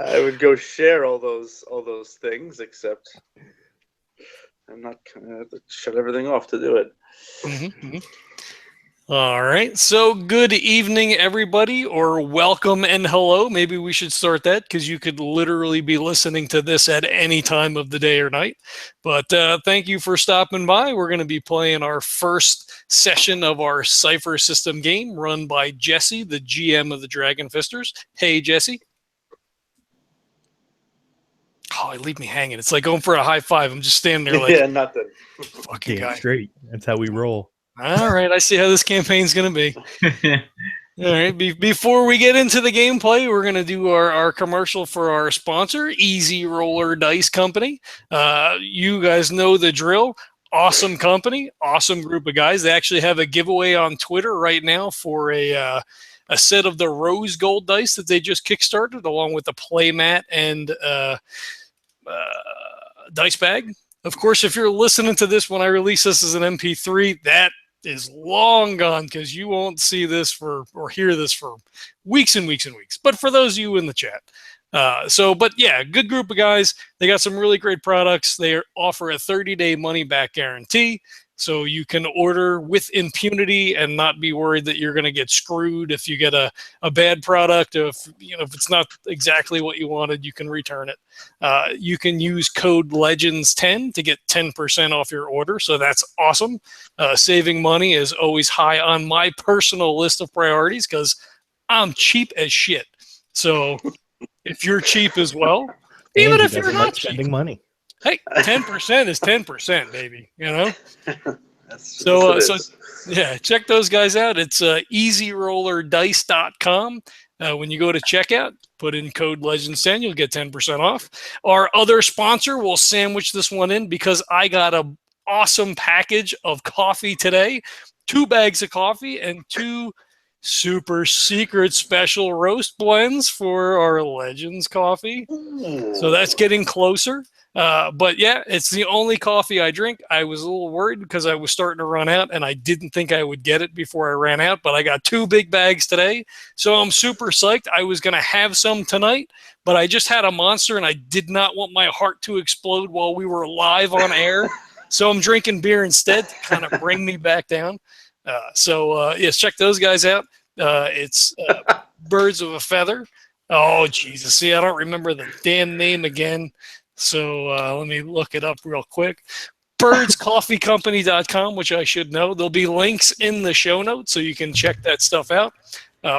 I would go share all those things, except I'm not gonna shut everything off to do it. Mm-hmm. All right. So good evening, everybody, or welcome and hello. Maybe we should start that because you could literally be listening to this at any time of the day or night. But thank you for stopping by. We're going to be playing our first session of our Cypher system game run by Jesse, the GM of the Dragon Fisters. Hey, Jesse. Oh, leave me hanging. It's like going for a high five. I'm just standing there like, yeah, nothing. Fucking Damn guy. straight. That's how we roll. All right, I see how this campaign's going to be. All right, before we get into the gameplay, we're going to do our commercial for our sponsor, Easy Roller Dice Company. You guys know the drill. Awesome company, awesome group of guys. They actually have a giveaway on Twitter right now for a set of the rose gold dice that they just kickstarted, along with a playmat and dice bag. Of course, if you're listening to this when I release this as an MP3, that is long gone because you won't see this or hear this for weeks and weeks and weeks. But for those of you in the chat, but yeah, good group of guys. They got some really great products. They offer a 30-day money-back guarantee, so you can order with impunity and not be worried that you're going to get screwed if you get a bad product. If it's not exactly what you wanted, you can return it. You can use code LEGENDS10 to get 10% off your order, so that's awesome. Saving money is always high on my personal list of priorities because I'm cheap as shit. So if you're cheap as well, even if you're not spending money. Hey, 10% is 10%, baby. So yeah, check those guys out. It's easyrollerdice.com. When you go to checkout, put in code LEGENDS10, you'll get 10% off. Our other sponsor will sandwich this one in because I got an awesome package of coffee today. 2 bags of coffee and 2 super secret special roast blends for our Legends coffee. So that's getting closer. But yeah, it's the only coffee I drink. I was a little worried because I was starting to run out and I didn't think I would get it before I ran out, but I got 2 big bags today. So I'm super psyched. I was going to have some tonight, but I just had a monster and I did not want my heart to explode while we were live on air. So I'm drinking beer instead to kind of bring me back down. Yes, check those guys out. It's Birds of a Feather. Oh, Jesus. See, I don't remember the damn name again. So let me look it up real quick. birdscoffeecompany.com, which I should know. There'll be links in the show notes so you can check that stuff out.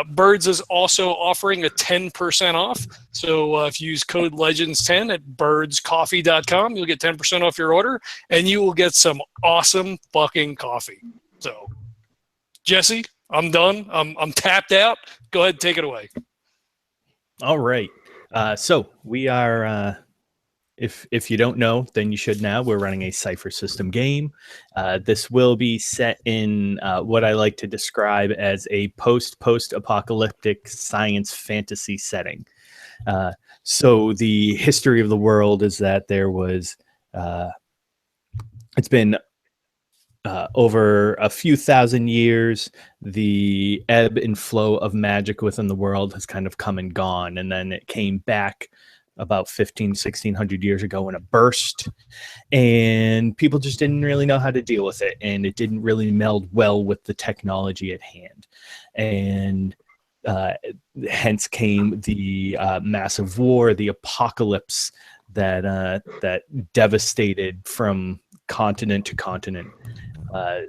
Birds is also offering a 10% off. So if you use code LEGENDS10 at birdscoffee.com, you'll get 10% off your order, and you will get some awesome fucking coffee. So, Jesse, I'm done. I'm tapped out. Go ahead and take it away. All right. So we are... If you don't know, then you should now. We're running a Cypher system game. This will be set in what I like to describe as a post-apocalyptic science fantasy setting. So the history of the world is that there was... it's been over a few thousand years. The ebb and flow of magic within the world has kind of come and gone, and then it came back about 1600 years ago in a burst, and people just didn't really know how to deal with it, and it didn't really meld well with the technology at hand, and hence came the massive war, the apocalypse that devastated from continent to continent.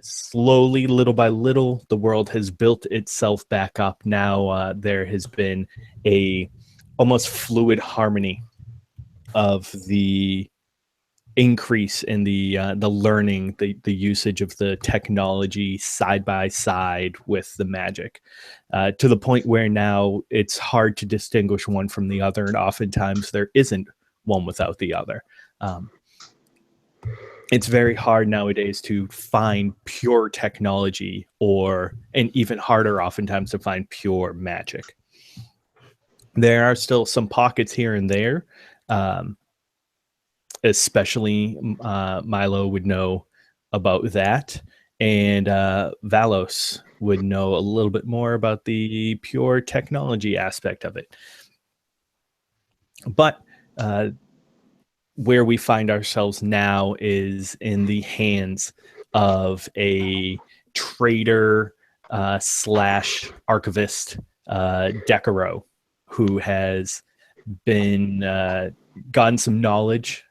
Slowly, little by little, the world has built itself back up. Now there has been a almost fluid harmony of the increase in the learning, the usage of the technology side by side with the magic, to the point where now it's hard to distinguish one from the other, and oftentimes there isn't one without the other. It's very hard nowadays to find pure technology, and even harder oftentimes to find pure magic. There are still some pockets here and there, especially Milo would know about that, and Valos would know a little bit more about the pure technology aspect of it. But where we find ourselves now is in the hands of a trader slash archivist, Decurro, who has been gotten some knowledge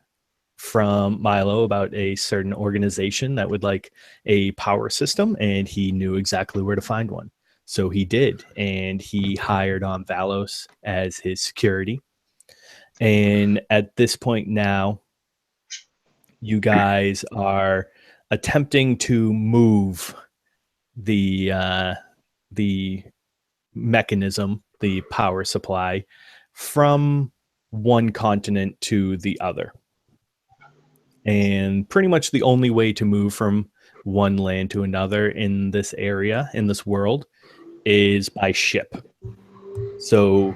from Milo about a certain organization that would like a power system, and he knew exactly where to find one. So he did, and he hired on Valos as his security. And at this point now, you guys are attempting to move the mechanism, the power supply, from one continent to the other. And pretty much the only way to move from one land to another in this area, in this world, is by ship. So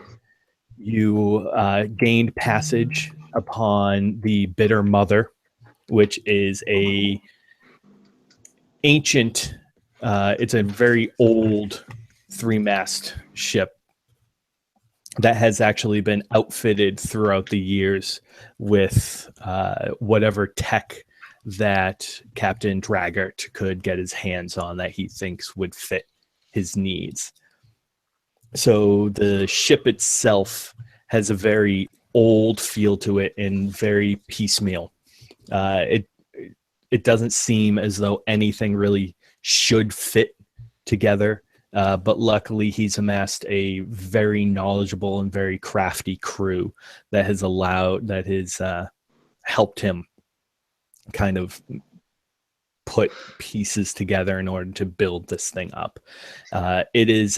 you gained passage upon the Bitter Mother, which is a ancient, it's a very old 3-mast ship that has actually been outfitted throughout the years with whatever tech that Captain Draggart could get his hands on that he thinks would fit his needs. So the ship itself has a very old feel to it and very piecemeal. It doesn't seem as though anything really should fit together. But luckily, he's amassed a very knowledgeable and very crafty crew that has helped him kind of put pieces together in order to build this thing up. It is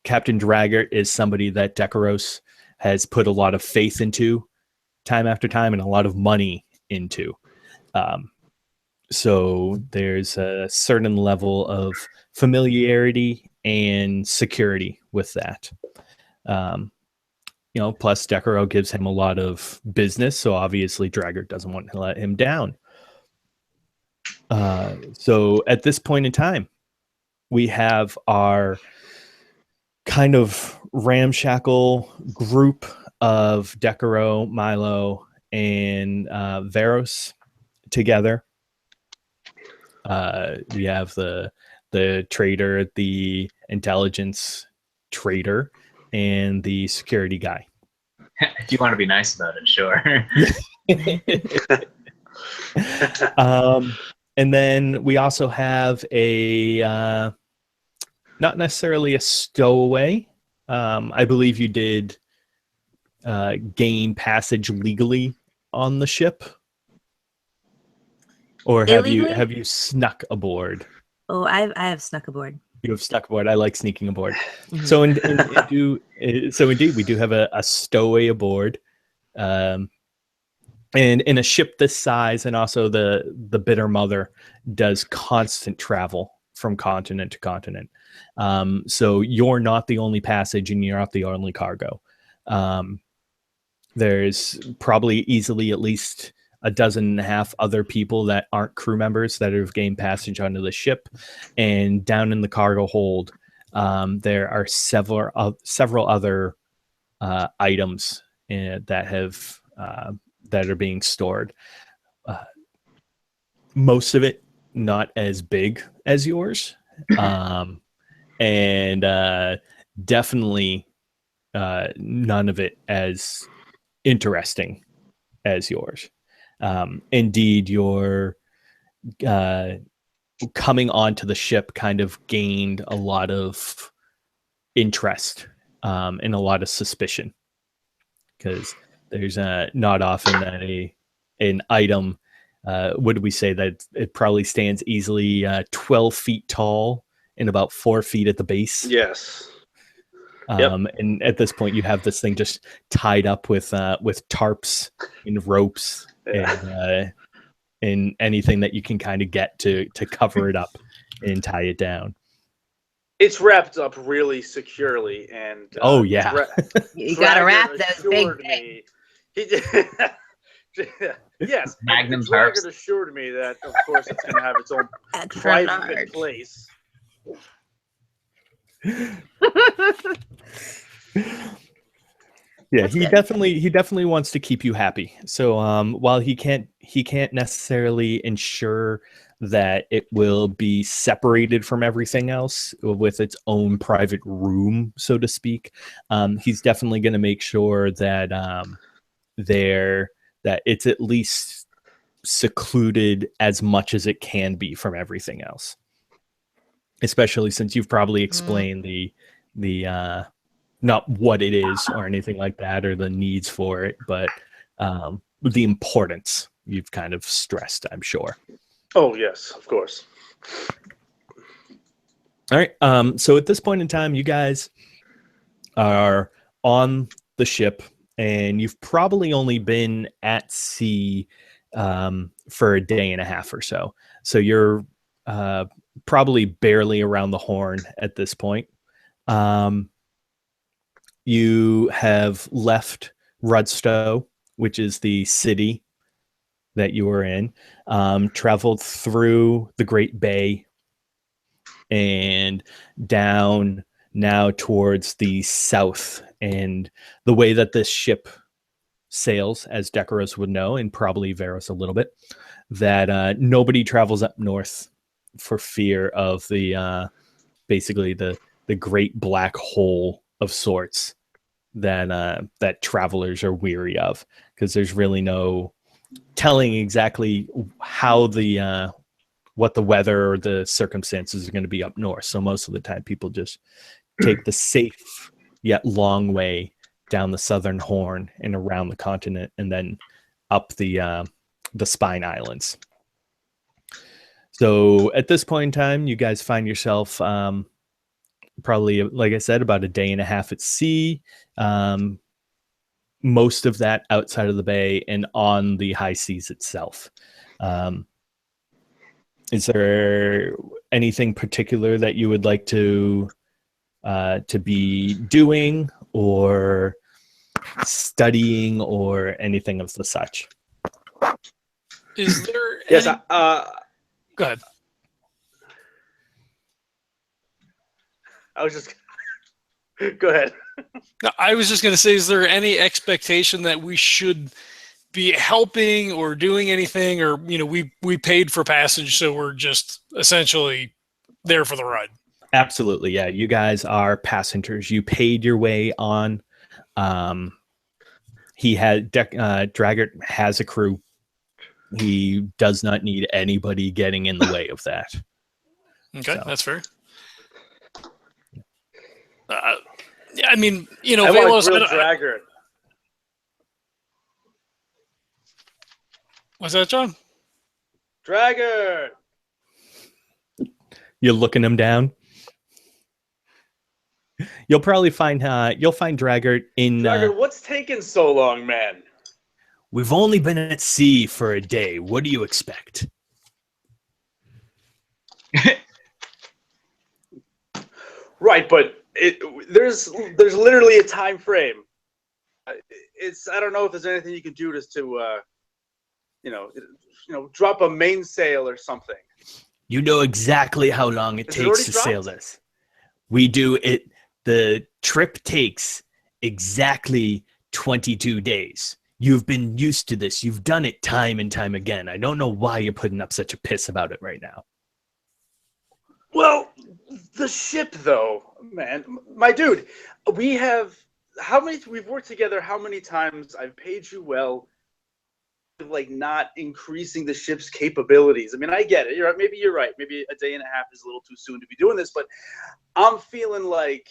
Captain Draggart is somebody that Decurro has put a lot of faith into time after time and a lot of money into. So there's a certain level of familiarity and security with that. Plus Decurro gives him a lot of business, so obviously Draggart doesn't want to let him down. So at this point in time, we have our kind of ramshackle group of Decurro, Milo, and Valos together. We have the trader, the intelligence trader, and the security guy. If you want to be nice about it, sure. And then we also have a not necessarily a stowaway. I believe you did gain passage legally on the ship. Or have you snuck aboard? Oh, I have snuck aboard. You have snuck aboard. I like sneaking aboard. Mhm. So indeed, we do have a stowaway aboard, and in a ship this size, and also the Bitter Mother does constant travel from continent to continent. So you're not the only passage, and you're not the only cargo. There's probably easily at least a dozen and a half other people that aren't crew members that have gained passage onto the ship, and down in the cargo hold, there are several other items that are being stored. Most of it not as big as yours, and definitely none of it as interesting as yours. Indeed, your coming onto the ship kind of gained a lot of interest and a lot of suspicion, because there's not often that an item, what do we say, that it probably stands easily 12 feet tall and about 4 feet at the base. Yes. Yep. And at this point, you have this thing just tied up with tarps and ropes, Yeah. and anything that you can kind of get to cover it up and tie it down. It's wrapped up really securely, and oh yeah, You gotta wrap those big assured things. Yes, Magnum Draggart tarps. assured me that, of course, it's going to have its own Extra private large. place. Yeah, That's he good. definitely wants to keep you happy. So while he can't necessarily ensure that it will be separated from everything else with its own private room, so to speak, he's definitely going to make sure that that it's at least secluded as much as it can be from everything else. Especially since you've probably explained the not what it is or anything like that or the needs for it, but the importance you've kind of stressed, I'm sure. Oh yes, of course. All right. So at this point in time, you guys are on the ship, and you've probably only been at sea for a day and a half or so. So you're probably barely around the horn at this point. You have left Rudstow, which is the city that you were in, traveled through the Great Bay and down now towards the south. And the way that this ship sails, as Decurro would know, and probably Valos a little bit, that nobody travels up north for fear of the basically the great black hole of sorts that travelers are weary of, because there's really no telling exactly how what the weather or the circumstances are going to be up north. So most of the time people just take the safe yet long way down the southern horn and around the continent and then up the Spine Islands. So at this point in time, you guys find yourself probably, like I said, about a day and a half at sea. Most of that outside of the bay and on the high seas itself. Is there anything particular that you would like to be doing or studying or anything of the such? Is there? Yes. Any... Go ahead. I was just. Go ahead. No, I was just going to say, is there any expectation that we should be helping or doing anything, or we paid for passage, so we're just essentially there for the ride? Absolutely, yeah. You guys are passengers. You paid your way on. He had Draggart has a crew. He does not need anybody getting in the way of that. Okay, So. That's fair. Yeah, I mean, I Valos. want Draggart. What's that, John? Draggart. You're looking him down. You'll probably find Draggart in. Draggart, what's taking so long, man? We've only been at sea for a day. What do you expect? Right, but there's literally a time frame. I don't know if there's anything you can do just to drop a mainsail or something. You know exactly how long it takes to sail this. We do it. The trip takes exactly 22 days. You've been used to this. You've done it time and time again. I don't know why you're putting up such a piss about it right now. Well, the ship, though, man, my dude, we've worked together how many times? I've paid you well, like not increasing the ship's capabilities. I mean, I get it. Maybe you're right. Maybe a day and a half is a little too soon to be doing this, but I'm feeling like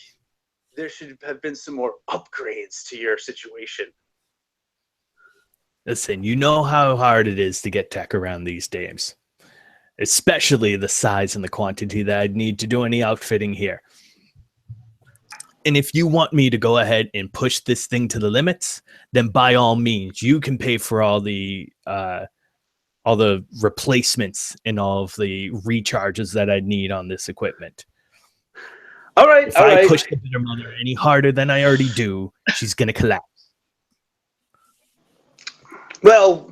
there should have been some more upgrades to your situation. Listen, you know how hard it is to get tech around these days. Especially the size and the quantity that I'd need to do any outfitting here. And if you want me to go ahead and push this thing to the limits, then by all means, you can pay for all the replacements and all of the recharges that I'd need on this equipment. All right. If I push the bitter mother any harder than I already do, she's going to collapse. Well,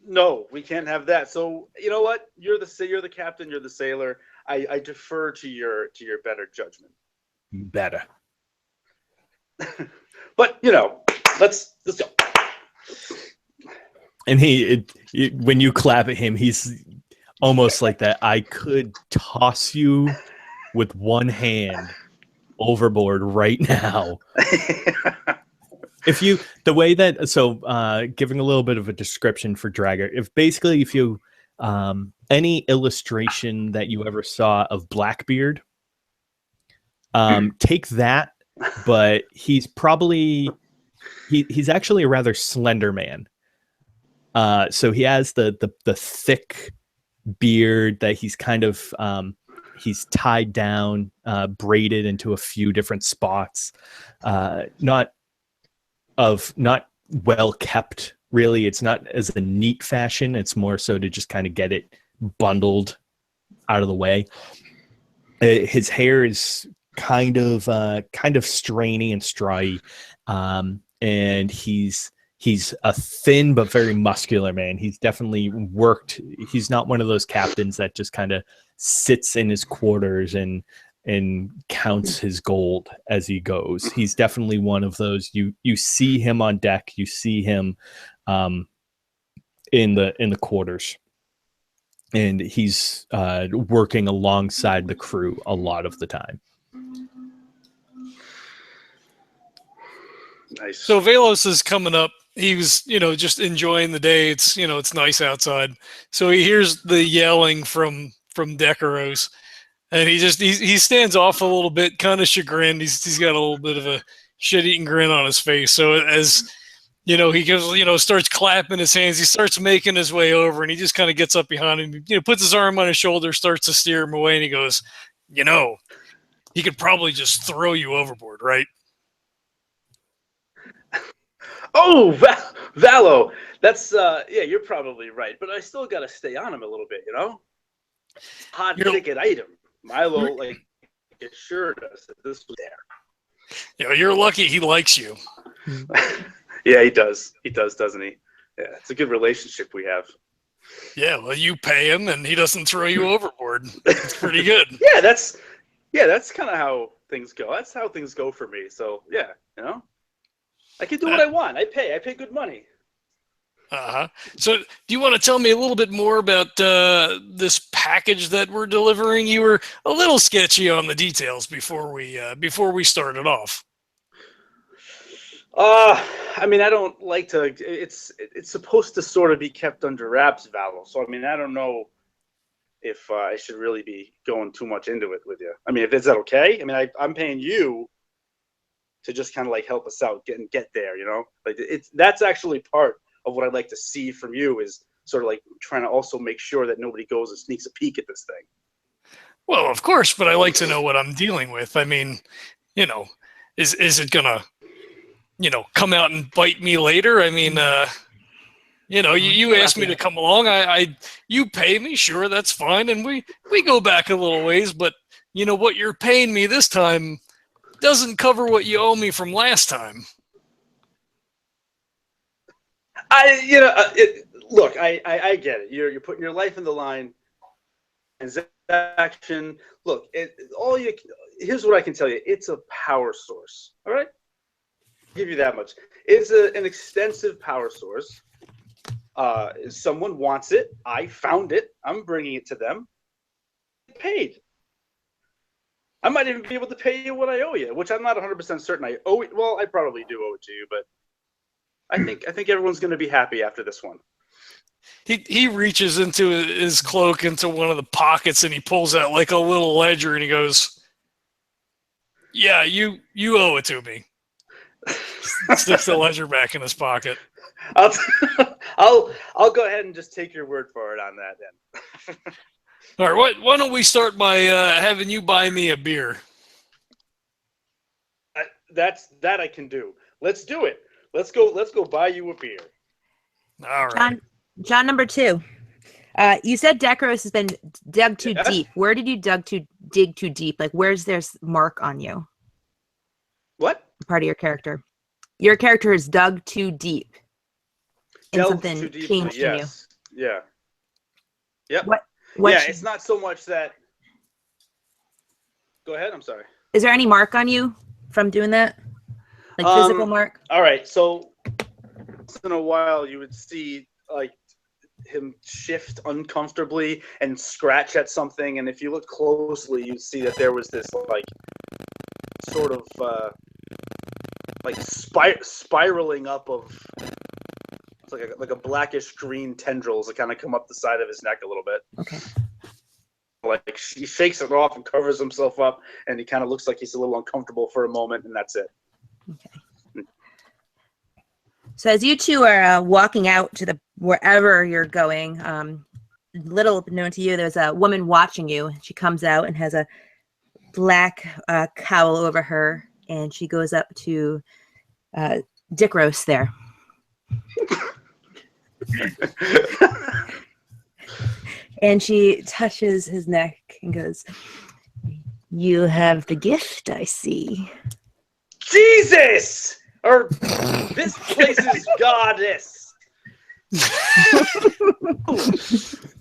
no, we can't have that. So you know what? You're the captain. You're the sailor. I defer to your better judgment. Better. But Let's go. And when you clap at him, he's almost like that. I could toss you with one hand overboard right now. Giving a little bit of a description for Dragger, if you any illustration that you ever saw of Blackbeard, take that, but he's actually a rather slender man. So he has the thick beard that he's kind of he's tied down, braided into a few different spots. Not well kept, really. It's not as a neat fashion. It's more so to just kind of get it bundled out of the way. His hair is kind of strainy and strawy, and he's a thin but very muscular man. He's definitely worked. He's not one of those captains that just kind of sits in his quarters and counts his gold as he goes. He's definitely one of those. You see him on deck. You see him in the quarters, and he's working alongside the crew a lot of the time. Nice. So Valos is coming up. He was, just enjoying the day. It's, it's nice outside. So he hears the yelling from Decurros, and he stands off a little bit, kind of chagrined. He's got a little bit of a shit-eating grin on his face. So as he goes, starts clapping his hands, he starts making his way over, and he just kind of gets up behind him, puts his arm on his shoulder, starts to steer him away, and he goes, he could probably just throw you overboard, right? Oh, Valo, that's you're probably right, but I still got to stay on him a little bit, Hot ticket item. Milo assured us that this was there. You're lucky he likes you. Yeah, he does. He does, doesn't he? Yeah, it's a good relationship we have. Yeah, well, you pay him and he doesn't throw you overboard. It's pretty good. That's kind of how things go. That's how things go for me. So yeah, I can do what I want. I pay good money. Uh-huh. So do you want to tell me a little bit more about this package that we're delivering? You were a little sketchy on the details before we started off. I mean, I don't like to. It's supposed to sort of be kept under wraps, Valos. So I mean, I don't know if I should really be going too much into it with you. I mean, is that okay? I mean, I'm paying you to just kind of help us out, get there. That's actually part of what I'd like to see from you, is sort of trying to also make sure that nobody goes and sneaks a peek at this thing. Well, of course, but I like to know what I'm dealing with. I mean, is it gonna, come out and bite me later? I mean, you asked me to come along. You pay me, sure, that's fine, and we go back a little ways. But what you're paying me this time doesn't cover what you owe me from last time. Look, I get it. You're putting your life in the line. Transaction. Look, here's what I can tell you. It's a power source. All right, I'll give you that much. It's an extensive power source. Someone wants it. I found it. I'm bringing it to them. Paid. I might even be able to pay you what I owe you, which I'm not 100% certain I owe it. Well, I probably do owe it to you, but I think everyone's going to be happy after this one. He reaches into his cloak, into one of the pockets, and he pulls out a little ledger, and he goes, "Yeah, you owe it to me." Sticks the ledger back in his pocket. I'll go ahead and just take your word for it on that then. All right, why don't we start by having you buy me a beer? That I can do. Let's do it. Let's go buy you a beer. All right. John number 2. You said Decurros has been dug too deep. Where did you dig too deep? Where's there's mark on you? What? Part of your character. Your character is dug too deep. And Delved something too deeply, changed in you. yes. Yeah. Yep. What it's not so much that. Go ahead. I'm sorry. Is there any mark on you from doing that? Like physical mark? All right, so once in a while you would see like him shift uncomfortably and scratch at something, and if you look closely, you'd see that there was this like sort of like spiraling up of it's like a blackish green tendrils that kind of come up the side of his neck a little bit. Okay. Like he shakes it off and covers himself up, and he kind of looks like he's a little uncomfortable for a moment, and that's it. Okay. So as you two are walking out to the wherever you're going, little known to you, there's a woman watching you. She comes out and has a black cowl over her, and she goes up to Decurro there. And she touches his neck and goes, "You have the gift, I see." Jesus! Or this place's goddess.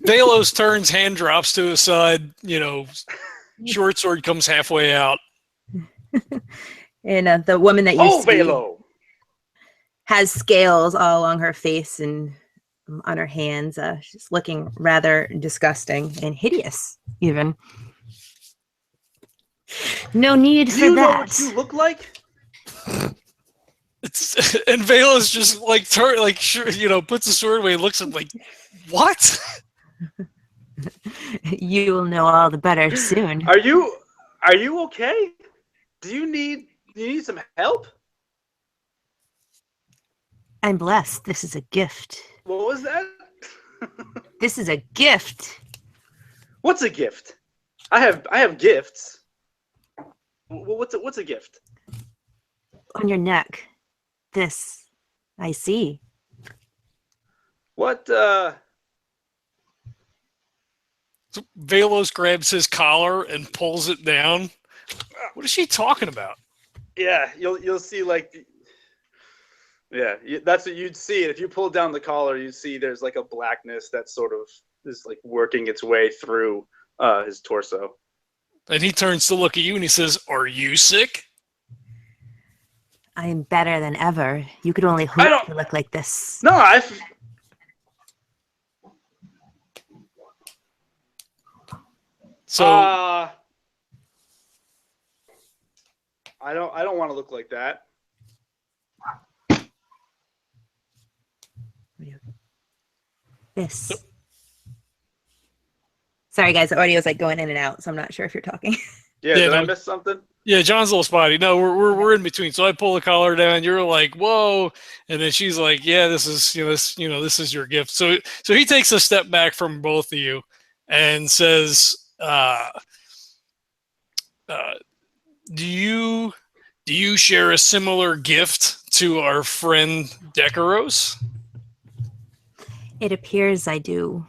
Valos turns, hand drops to his side. Short sword comes halfway out. And the woman that you see Valo has scales all along her face and on her hands. She's looking rather disgusting and hideous, even. No need for Do you know that. what you look like? And Valos just puts the sword away and looks at him like, what? You will know all the better soon. Are you okay? Do you need some help? I'm blessed. This is a gift. What was that? This is a gift. What's a gift? I have gifts. What's a gift? On your neck. This, I see. What? So Valos grabs his collar and pulls it down. What is she talking about? Yeah, you'll see that's what you'd see. If you pull down the collar, you'd see there's like a blackness that sort of is like working its way through his torso. And he turns to look at you and he says, "Are you sick?" I am better than ever. You could only hope to look like this. No, So I don't want to look like that. This. Sorry, guys. The audio is like going in and out, so I'm not sure if you're talking. Yeah, did I miss something? Yeah, John's a little spotty. No, we're in between. So I pull the collar down. You're like, "Whoa!" And then she's like, "Yeah, this is this is your gift." So he takes a step back from both of you and says, "Do you share a similar gift to our friend Decurro's?" It appears I do.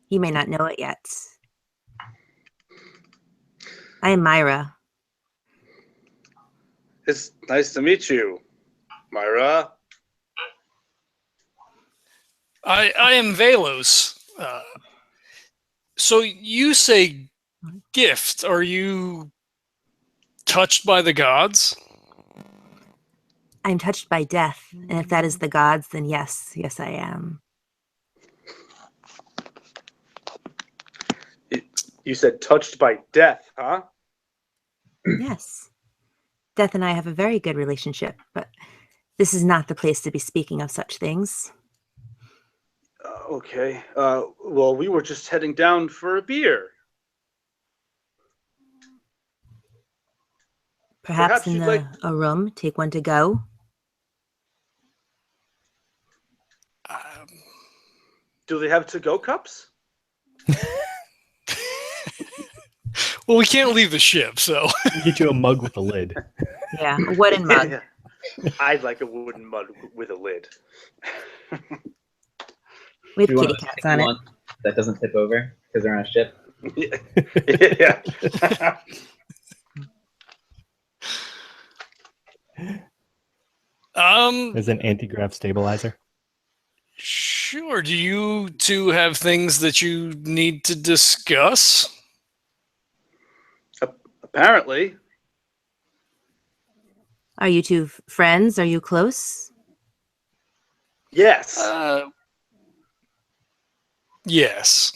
You may not know it yet. I am Myra. It's nice to meet you, Myra. I am Valos. So you say gift. Are you touched by the gods? I'm touched by death, and if that is the gods, then yes, I am. You said touched by death, huh? Yes. Death and I have a very good relationship, but this is not the place to be speaking of such things. Okay. Well, we were just heading down for a beer. Perhaps in a room, take one to go. Do they have to-go cups? Well, we can't leave the ship, so Get you a mug with a lid. Yeah, a wooden mug. Yeah. I'd like a wooden mug with a lid. With You want kitty cats on it. one that doesn't tip over because they're on a ship. Yeah. There's an anti-grav stabilizer. Sure. Do you two have things that you need to discuss? Apparently. Are you two friends? Are you close? Yes. Yes.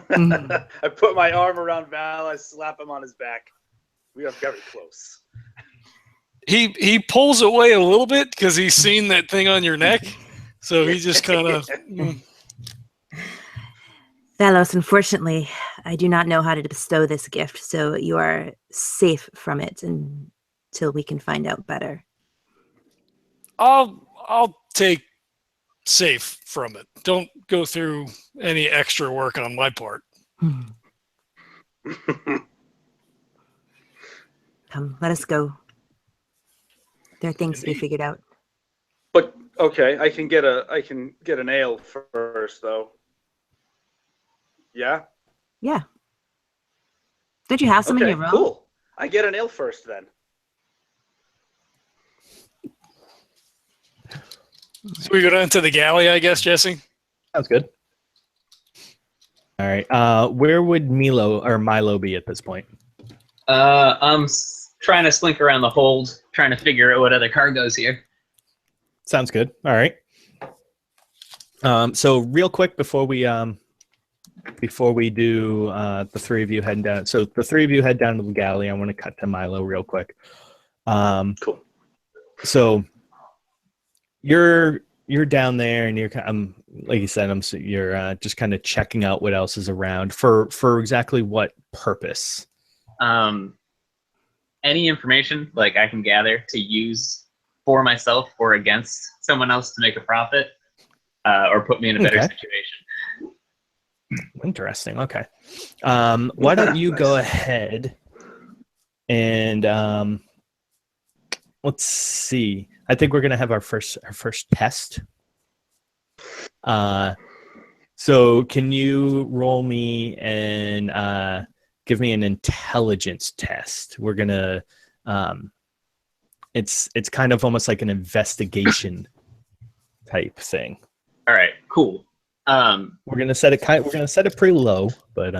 I put my arm around Val. I slap him on his back. We are very close. He pulls away a little bit because he's seen that thing on your neck. So he just kind of... Valos, unfortunately, I do not know how to bestow this gift, so you are safe from it until we can find out better. I'll take safe from it. Don't go through any extra work on my part. Come, let us go. There are things to be figured out. But okay, I can get an ale first, though. Yeah. Yeah. Don't you have some in your room? Cool. I get an ale first, then. So we go down to the galley, I guess, Jesse? Sounds good. All right. Where would Milo be at this point? I'm trying to slink around the hold, trying to figure out what other cargo's here. Sounds good. All right. So real quick before we do the three of you heading down. So the three of you head down to the galley. I want to cut to Milo real quick. Cool. So you're down there, and you're like you said, you're just kind of checking out what else is around for exactly what purpose. Any information like I can gather to use for myself or against someone else to make a profit, or put me in a better situation. Interesting. Okay. Why don't you go ahead and let's see. I think we're gonna have our first test. So can you roll me and give me an intelligence test? We're gonna it's kind of almost like an investigation type thing. All right, cool. We're gonna set it pretty low, but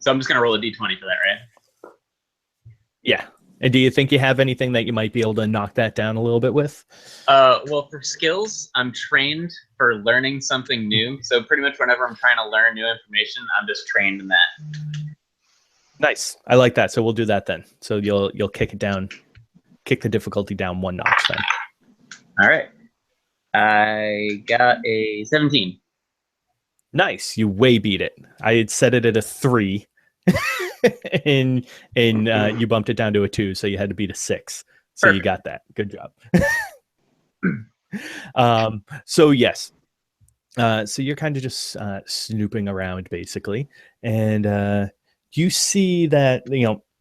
so I'm just gonna roll a d20 for that, right? yeah. And do you think you have anything that you might be able to knock that down a little bit with? Well, for skills, I'm trained for learning something new. So pretty much whenever I'm trying to learn new information, I'm just trained in that. Nice. I like that. So we'll do that then. So you'll kick the difficulty down one notch then. All right. I got a 17. Nice. You way beat it. I had set it at a 3. and you bumped it down to a 2, so you had to beat a 6. So Perfect. You got that. Good job. So yes. So you're kind of just snooping around basically, and you see that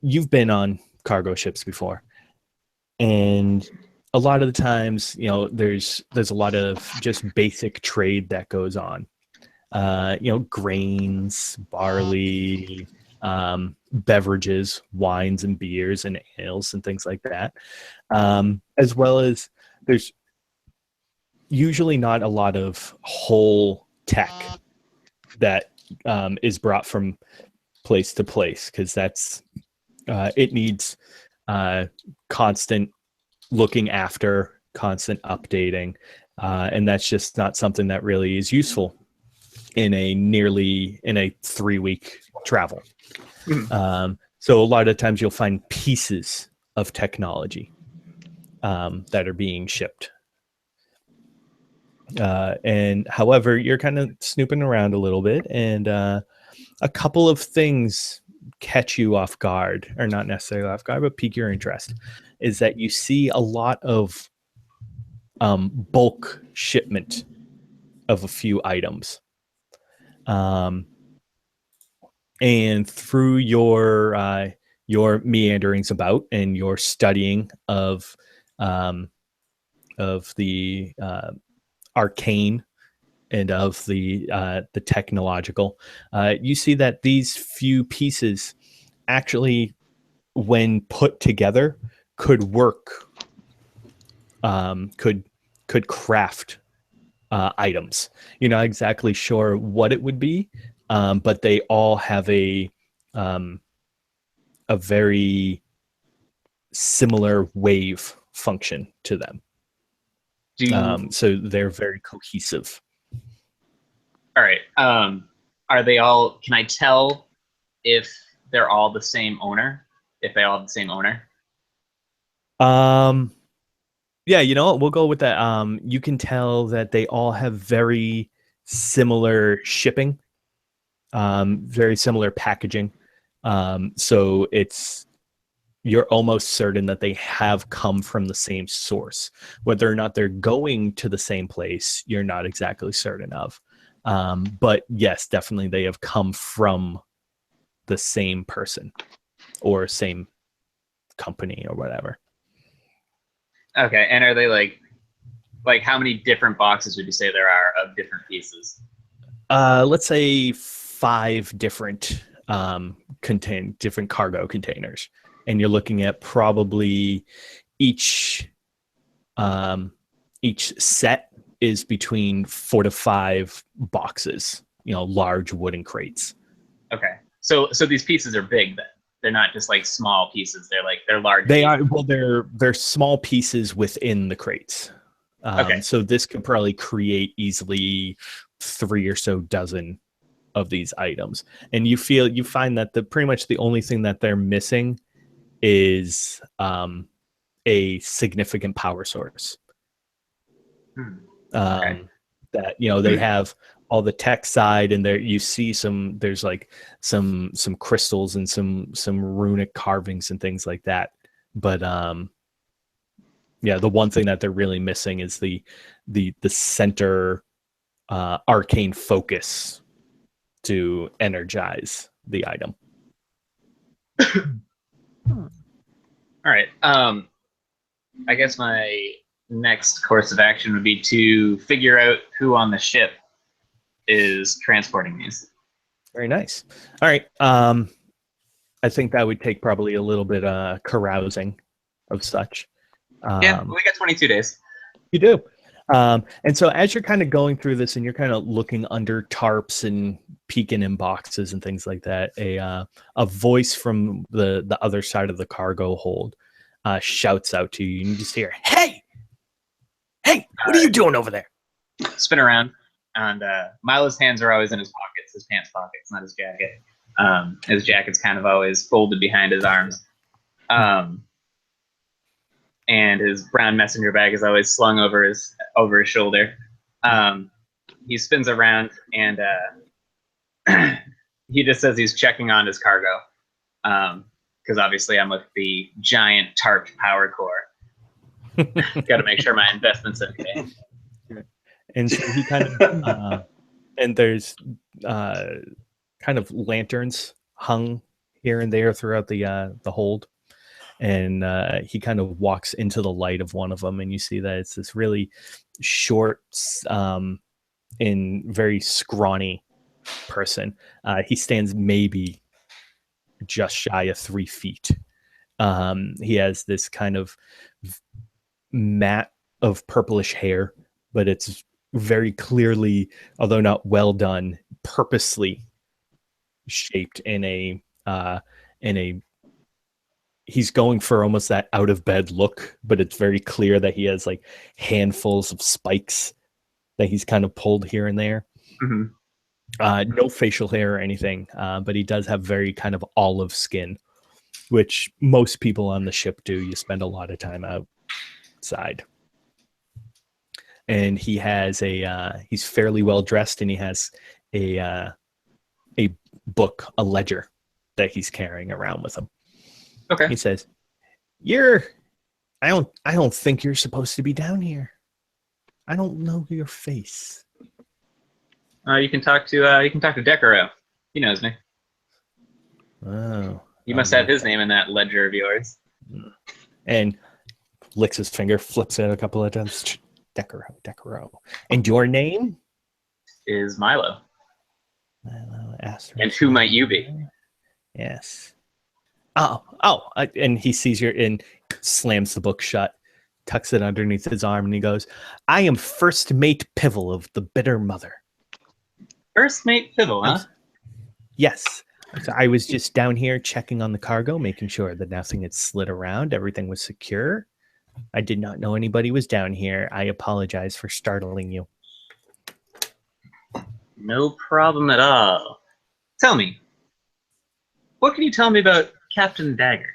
you've been on cargo ships before, and a lot of the times there's a lot of just basic trade that goes on. Grains, barley, beverages, wines and beers and ales and things like that, as well as there's usually not a lot of whole tech that is brought from place to place, because that's it needs constant looking after, constant updating, and that's just not something that really is useful in a 3-week travel. So a lot of times you'll find pieces of technology that are being shipped. And however, you're kind of snooping around a little bit, and a couple of things catch you off guard, or not necessarily off guard, but pique your interest, is that you see a lot of bulk shipment of a few items. And through your meanderings about and your studying of the arcane and of the technological, you see that these few pieces actually, when put together, could work, could craft items. You're not exactly sure what it would be, but they all have a very similar wave function to them. So they're very cohesive. All right. Are they all? Can I tell if they're all the same owner? If they all have the same owner? Yeah, you know what? We'll go with that. You can tell that they all have very similar shipping, very similar packaging. So you're almost certain that they have come from the same source. Whether or not they're going to the same place, you're not exactly certain of. But yes, definitely they have come from the same person or same company or whatever. Okay, and are they like how many different boxes would you say there are of different pieces? Let's say 5 different different cargo containers, and you're looking at probably each set is between 4 to 5 boxes, large wooden crates. Okay, so these pieces are big then. They're not just like small pieces. They're large. They pieces. are, well, they're small pieces within the crates. Okay. So this could probably create easily 3 or so dozen of these items. And you find that pretty much the only thing that they're missing is a significant power source. Okay. That they have all the tech side, and there you see there's like some crystals and some runic carvings and things like that. But yeah, the one thing that they're really missing is the center arcane focus to energize the item. All right. I guess my next course of action would be to figure out who on the ship is transporting these. Very nice. All right. I think that would take probably a little bit carousing of such. Yeah, we got 22 days. You do. And so as you're kind of going through this and you're kind of looking under tarps and peeking in boxes and things like that, a voice from the other side of the cargo hold shouts out to you, and you just hear, "Hey! Hey, what are you doing over there?" Spin around, and Milo's hands are always in his pockets, his pants pockets, not his jacket. His jacket's kind of always folded behind his arms. And his brown messenger bag is always slung over his shoulder. He spins around, and he just says he's checking on his cargo, because obviously I'm with the giant tarped power core. Got to make sure my investment's okay. And so he kind of and there's kind of lanterns hung here and there throughout the hold. And he kind of walks into the light of one of them, and you see that it's this really short and very scrawny person. He stands maybe just shy of 3 feet. He has this kind of mat of purplish hair, but it's very clearly, although not well done, purposely shaped in a he's going for almost that out of bed look, but it's very clear that he has like handfuls of spikes that he's kind of pulled here and there. Mm-hmm. No facial hair or anything, but he does have very kind of olive skin, which most people on the ship do. You spend a lot of time outside. And he has he's fairly well dressed, and he has a book, a ledger that he's carrying around with him. Okay. He says, I don't think you're supposed to be down here. I don't know your face. You can talk to Decurro. He knows me. Oh. You must have his name in that ledger of yours. And licks his finger, flips it a couple of times. Decurro. And your name? Is Milo. Milo Asterisk. And who might you be? Yes. And he sees you and slams the book shut, tucks it underneath his arm, and he goes, "I am First Mate Pivel of the Bitter Mother." First Mate Pivel, huh? Yes. So I was just down here checking on the cargo, making sure that nothing had slid around, everything was secure. I did not know anybody was down here. I apologize for startling you. No problem at all. Tell me, what can you tell me about Captain Dagger?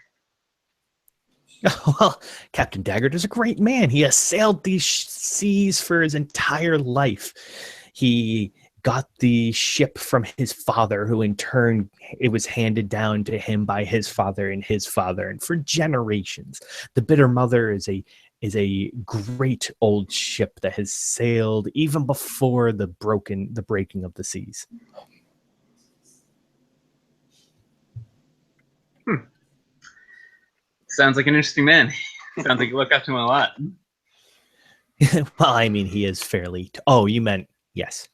Well, Captain Daggert is a great man. He has sailed these seas for his entire life. He got the ship from his father, who in turn, it was handed down to him by his father and his father, and for generations. The Bitter Mother is a great old ship that has sailed even before the breaking of the seas. Sounds like an interesting man. Sounds like you look up to him a lot. Well, I mean, he is fairly. Oh, you meant yes.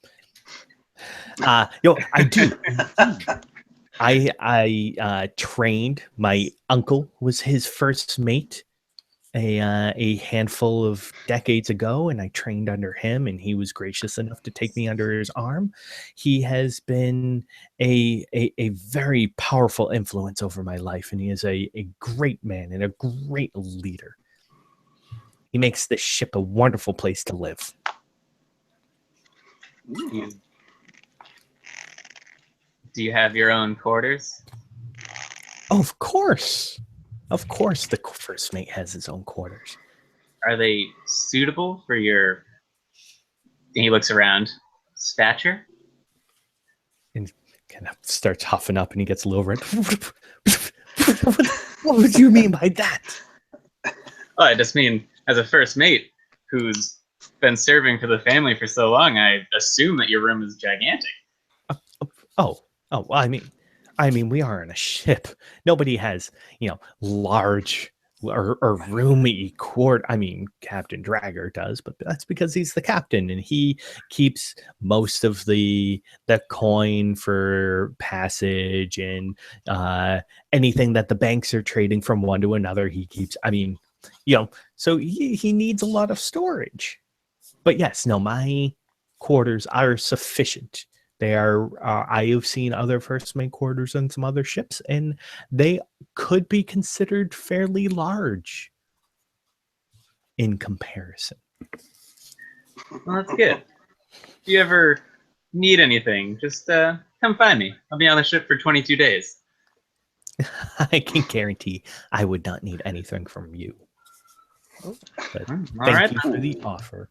I do. I trained. My uncle was his first mate a handful of decades ago, and I trained under him, and he was gracious enough to take me under his arm. He has been a very powerful influence over my life, and he is a great man and a great leader. He makes this ship a wonderful place to live. Do you have your own quarters? Oh, of course. Of course, the first mate has his own quarters. Are they suitable for your, he looks around, stature? And kind of starts huffing up, and he gets a little red. What would you mean by that? Oh, I just mean, as a first mate who's been serving for the family for so long, I assume that your room is gigantic. Well, I mean, we are in a ship. Nobody has, large or roomy quart. I mean, Captain Dragger does, but that's because he's the captain, and he keeps most of the coin for passage and anything that the banks are trading from one to another. He keeps. I mean, so he needs a lot of storage. But yes, no, my quarters are sufficient. They are. I have seen other first mate quarters on some other ships, and they could be considered fairly large in comparison. Well, that's good. If you ever need anything, just come find me. I'll be on the ship for 22 days. I can guarantee I would not need anything from you. But All right. thank you for the offer.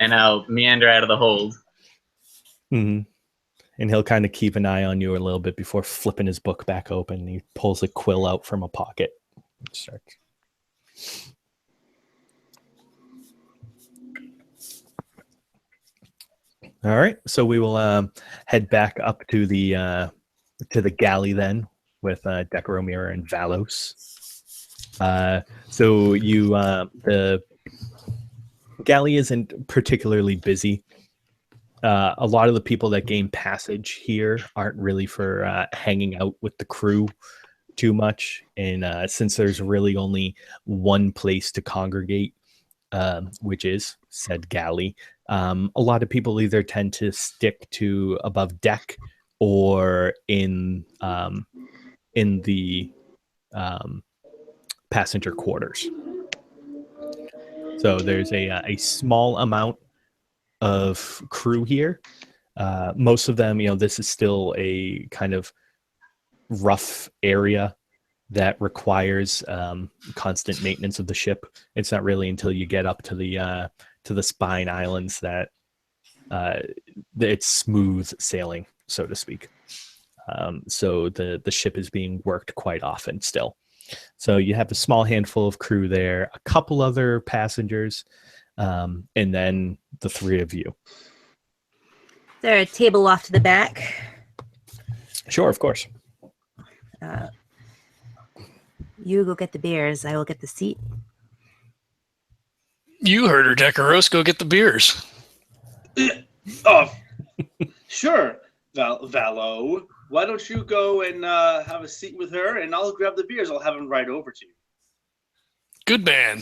And I'll meander out of the hold. Mm-hmm. And he'll kind of keep an eye on you a little bit before flipping his book back open. He pulls a quill out from a pocket and starts. All right, so we will head back up to the galley then with Decurro, Myra, and Valos. So you the galley isn't particularly busy. A lot of the people that gain passage here aren't really for hanging out with the crew too much. And since there's really only one place to congregate, which is said galley, a lot of people either tend to stick to above deck or in the passenger quarters. So there's a small amount of crew here. Most of them, this is still a kind of rough area that requires constant maintenance of the ship. It's not really until you get up to the Spine Islands that it's smooth sailing, so to speak. So the ship is being worked quite often still. So you have a small handful of crew there, a couple other passengers, and then the three of you. Is there a table off to the back? Sure, of course. You go get the beers. I will get the seat. You heard her, Decurro. Go get the beers. Sure, Valo. Why don't you go and have a seat with her, and I'll grab the beers. I'll have them right over to you. Good man.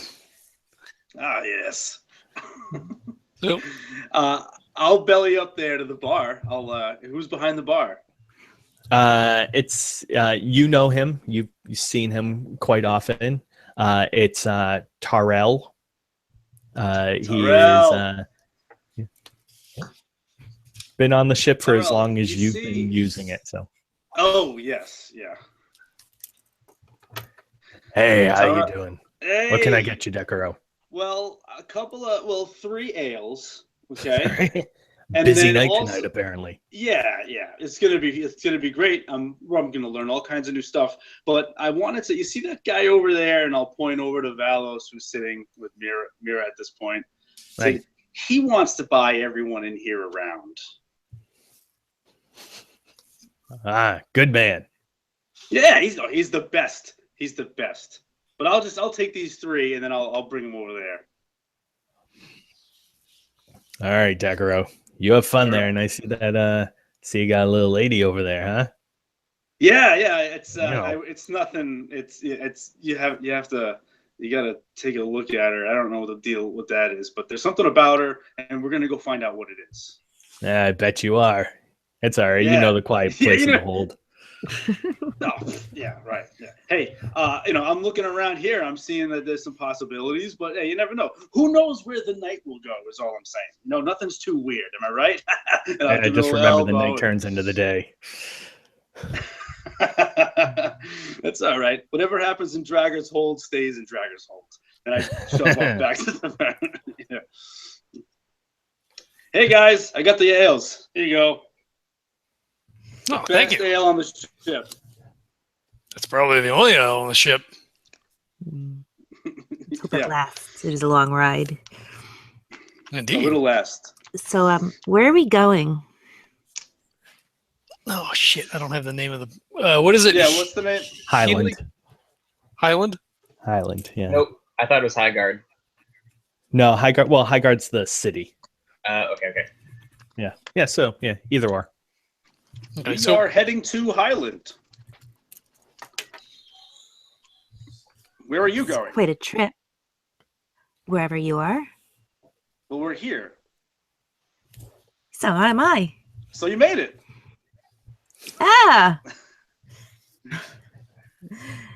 Ah, yes. So, I'll belly up there to the bar. Who's behind the bar? It's you know him. You've seen him quite often. It's Tarell. He is been on the ship for as Tarell, long as you you've see- been using it. So, Oh yes, yeah. hey, how you Tarell- doing? Hey. What can I get you, Decurro? Well, 3 ales. Okay. And Busy then night also- tonight, apparently. Yeah. It's gonna be great. I'm gonna learn all kinds of new stuff. But I wanted to. You see that guy over there, and I'll point over to Valos, who's sitting with Myra at this point. Right. He wants to buy everyone in here around. Good man. Yeah, he's the best. He's the best. But I'll take these 3, and then I'll bring them over there. All right, Decurro. You have fun All there, right. and I see that. See, you got a little lady over there, huh? Yeah. It's No. it's nothing. It's you gotta take a look at her. I don't know what that is, but there's something about her, and we're gonna go find out what it is. Yeah, I bet you are. It's all right. You Yeah. know the quiet Yeah, place you in the know- hold. No, yeah, right. Yeah. Hey, I'm looking around here. I'm seeing that there's some possibilities, but hey, you never know. Who knows where the night will go? Is all I'm saying. Nothing's too weird. Am I right? And I'll I give just it a remember the elbow night turns into the day. That's all right. Whatever happens in Dragger's Hold stays in Dragger's Hold. And I shove off back to the yeah. Hey guys, I got the ales. Here you go. Oh, thank Best you. ale on the ship. That's probably the only ale on the ship. Hope Yeah. it lasts. It is a long ride. Indeed. It'll last. So, where are we going? Oh shit! I don't have the name of the. What is it? Yeah, what's the name? Highland. Highland. Highland, yeah. Nope. I thought it was High Guard. No, Highguard. Well, Highguard's the city. Okay. Yeah. Yeah, so, yeah, either or. Okay, We so are heading to Highland. Where are you going? Quite a trip. Wherever you are. Well, we're here. So am I. So you made it. Ah!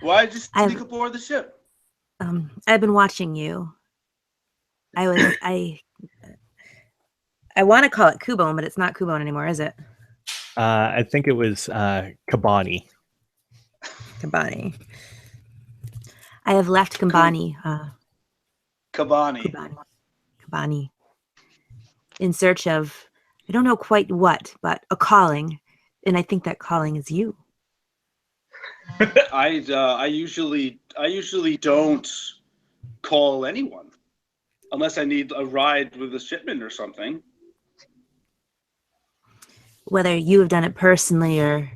Why just I'm- sneak aboard the ship? I've been watching you. I want to call it Kubone, but it's not Kubone anymore, is it? I think it was Kabani. Kambani. I have left Kambani. Kabani. Kambani. In search of, I don't know quite what, but a calling. And I think that calling is you. I usually don't call anyone unless I need a ride with a shipment or something. Whether you have done it personally or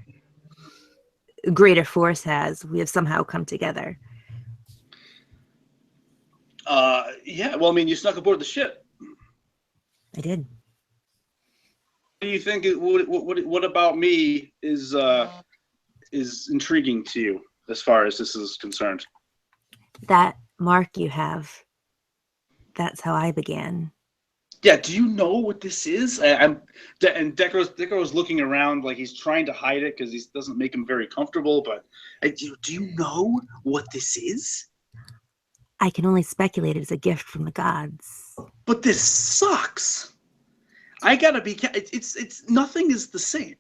a greater force has, we have somehow come together. Yeah. Well, I mean, you snuck aboard the ship. I did. What do you think? What about me is intriguing to you as far as this is concerned? That mark you have, that's how I began. Yeah. Do you know what this is? And Decurro's looking around like he's trying to hide it because he doesn't make him very comfortable. But do you know what this is? I can only speculate it's a gift from the gods. But this sucks. I gotta be. It's nothing is the same.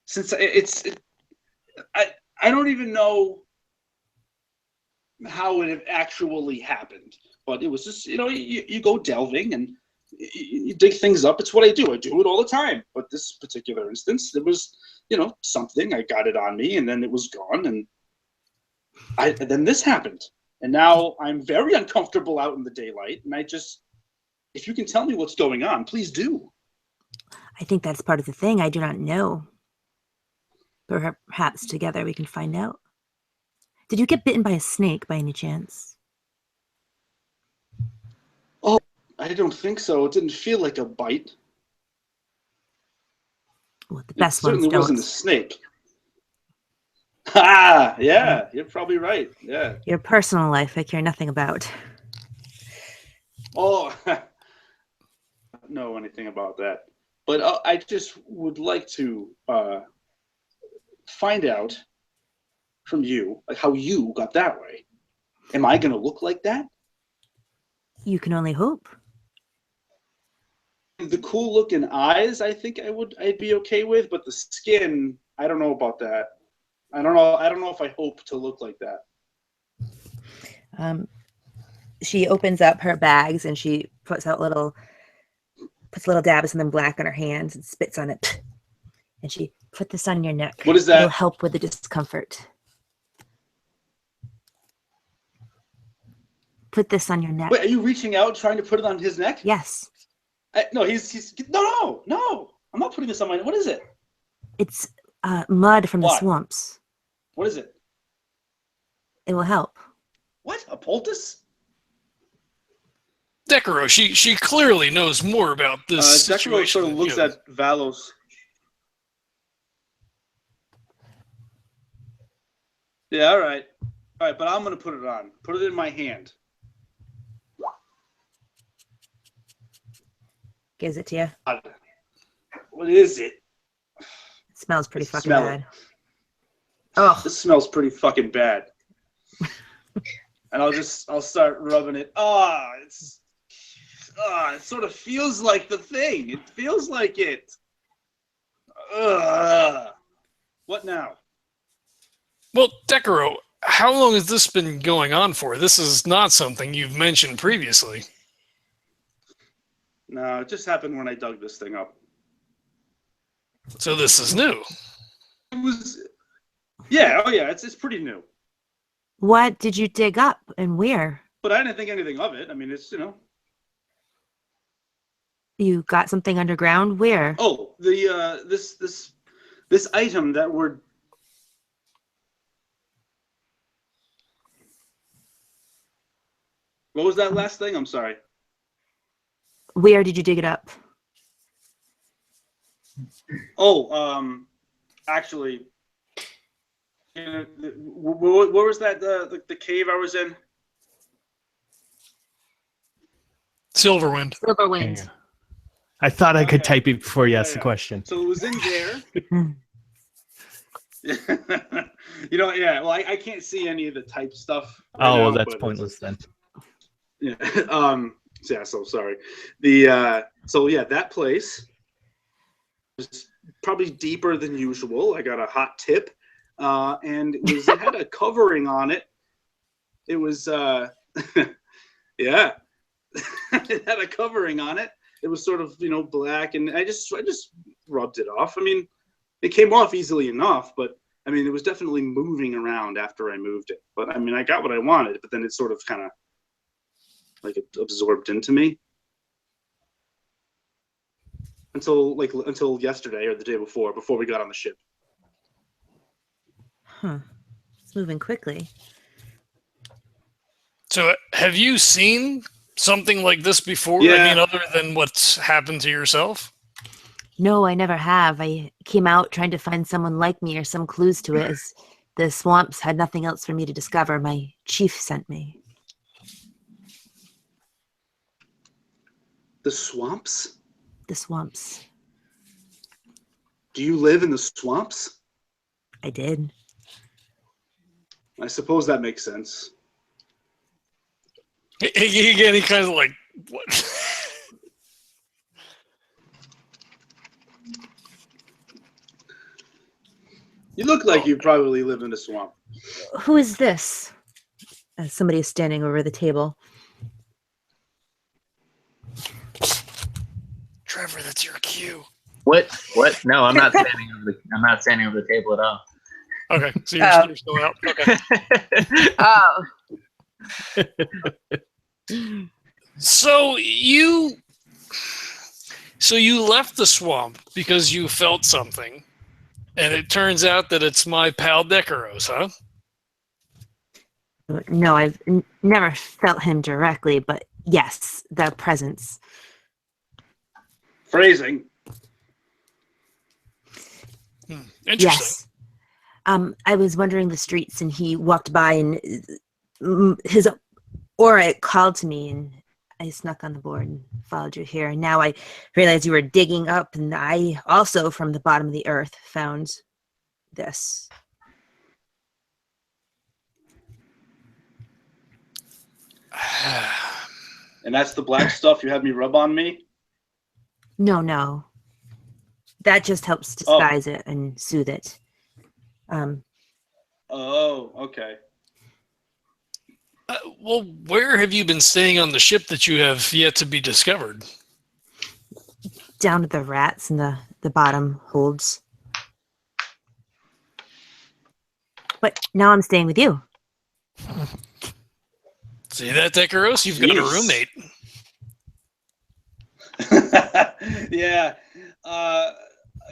Since I don't even know how it actually happened, but it was just you go delving and you dig things up. It's what I do. I do it all the time. But this particular instance, there was something. I got it on me, and then it was gone, and then this happened, and now I'm very uncomfortable out in the daylight, and if you can tell me what's going on, please do. I think that's part of the thing. I do not know. Perhaps together we can find out. Did you get bitten by a snake by any chance? Oh, I don't think so. It didn't feel like a bite. Well, the best It certainly ones don't. wasn't a snake. Ah, yeah, you're probably right. Yeah. Your personal life I care nothing about. Oh, I don't know anything about that. But I just would like to find out from you, like how you got that way. Am I going to look like that? You can only hope. The cool looking eyes, I think I'd be okay with, but the skin, I don't know about that. I don't know if I hope to look like that. She opens up her bags and she puts little dabs of something black on her hands and spits on it. And she put this on your neck. What is that? It'll help with the discomfort. Put this on your neck. Wait, are you reaching out, trying to put it on his neck? Yes. No, he's no. I'm not putting this on my. What is it? It's mud from the What? swamps. What is it? It will help. What? A poultice? Decurro, she clearly knows more about this Decurro situation. sort of looks at Valos. Yeah, all right, but I'm gonna put it on. Put it in my hand. Gives it to you. God. What is it? It smells pretty Just fucking smell bad. it. Oh, This smells pretty fucking bad. And I'll start rubbing it. It sort of feels like the thing. It feels like it. What now? Well, Decurro, how long has this been going on for? This is not something you've mentioned previously. No, it just happened when I dug this thing up. So this is new. It was, yeah, it's pretty new. what did you dig up and where? But I didn't think anything of it. I mean, it's, You got something underground? Where? Oh, the this item that we're. What was that last thing? I'm sorry. Where did you dig it up? Oh, actually, where was that? The cave I was in? Silverwind. Silverwind. I thought I could Okay. type it before you asked the Yeah. question. So it was in there. Yeah. Well, I can't see any of the type stuff. right Oh, well, now, that's but pointless then. Yeah. So sorry. That place was probably deeper than usual. I got a hot tip, and it had a covering on it. It was yeah. It had a covering on it. It was sort of black, and I just rubbed it off. I mean, it came off easily enough, but I mean, it was definitely moving around after I moved it. But I mean, I got what I wanted, but then it sort of kind of like it absorbed into me until yesterday or the day before we got on the ship. Huh. It's moving quickly. So have you seen something like this before? Yeah. I mean, other than what's happened to yourself? No, I never have. I came out trying to find someone like me or some clues to it, as the swamps had nothing else for me to discover. My chief sent me. The swamps? The swamps. Do you live in the swamps? I did. I suppose that makes sense. He kind of like, what? You look like you probably live in a swamp. Who is this? Somebody is standing over the table. Trevor, that's your cue. What? No, I'm not standing over the table at all. Okay, so you're still out. Okay. Oh. So you left the swamp because you felt something, and it turns out that it's my pal Decurro's, huh? No, I've never felt him directly, but yes, the presence. Phrasing. Interesting. Yes. I was wandering the streets and he walked by and his aura called to me and I snuck on the board and followed you here. And now I realize you were digging up and I also from the bottom of the earth found this. And that's the black stuff you had me rub on me? No. That just helps disguise it and soothe it. Oh, okay. Well, where have you been staying on the ship that you have yet to be discovered? Down to the rats in the bottom holds. But now I'm staying with you. See that, Decurro? You've got a Jeez. roommate. Yeah.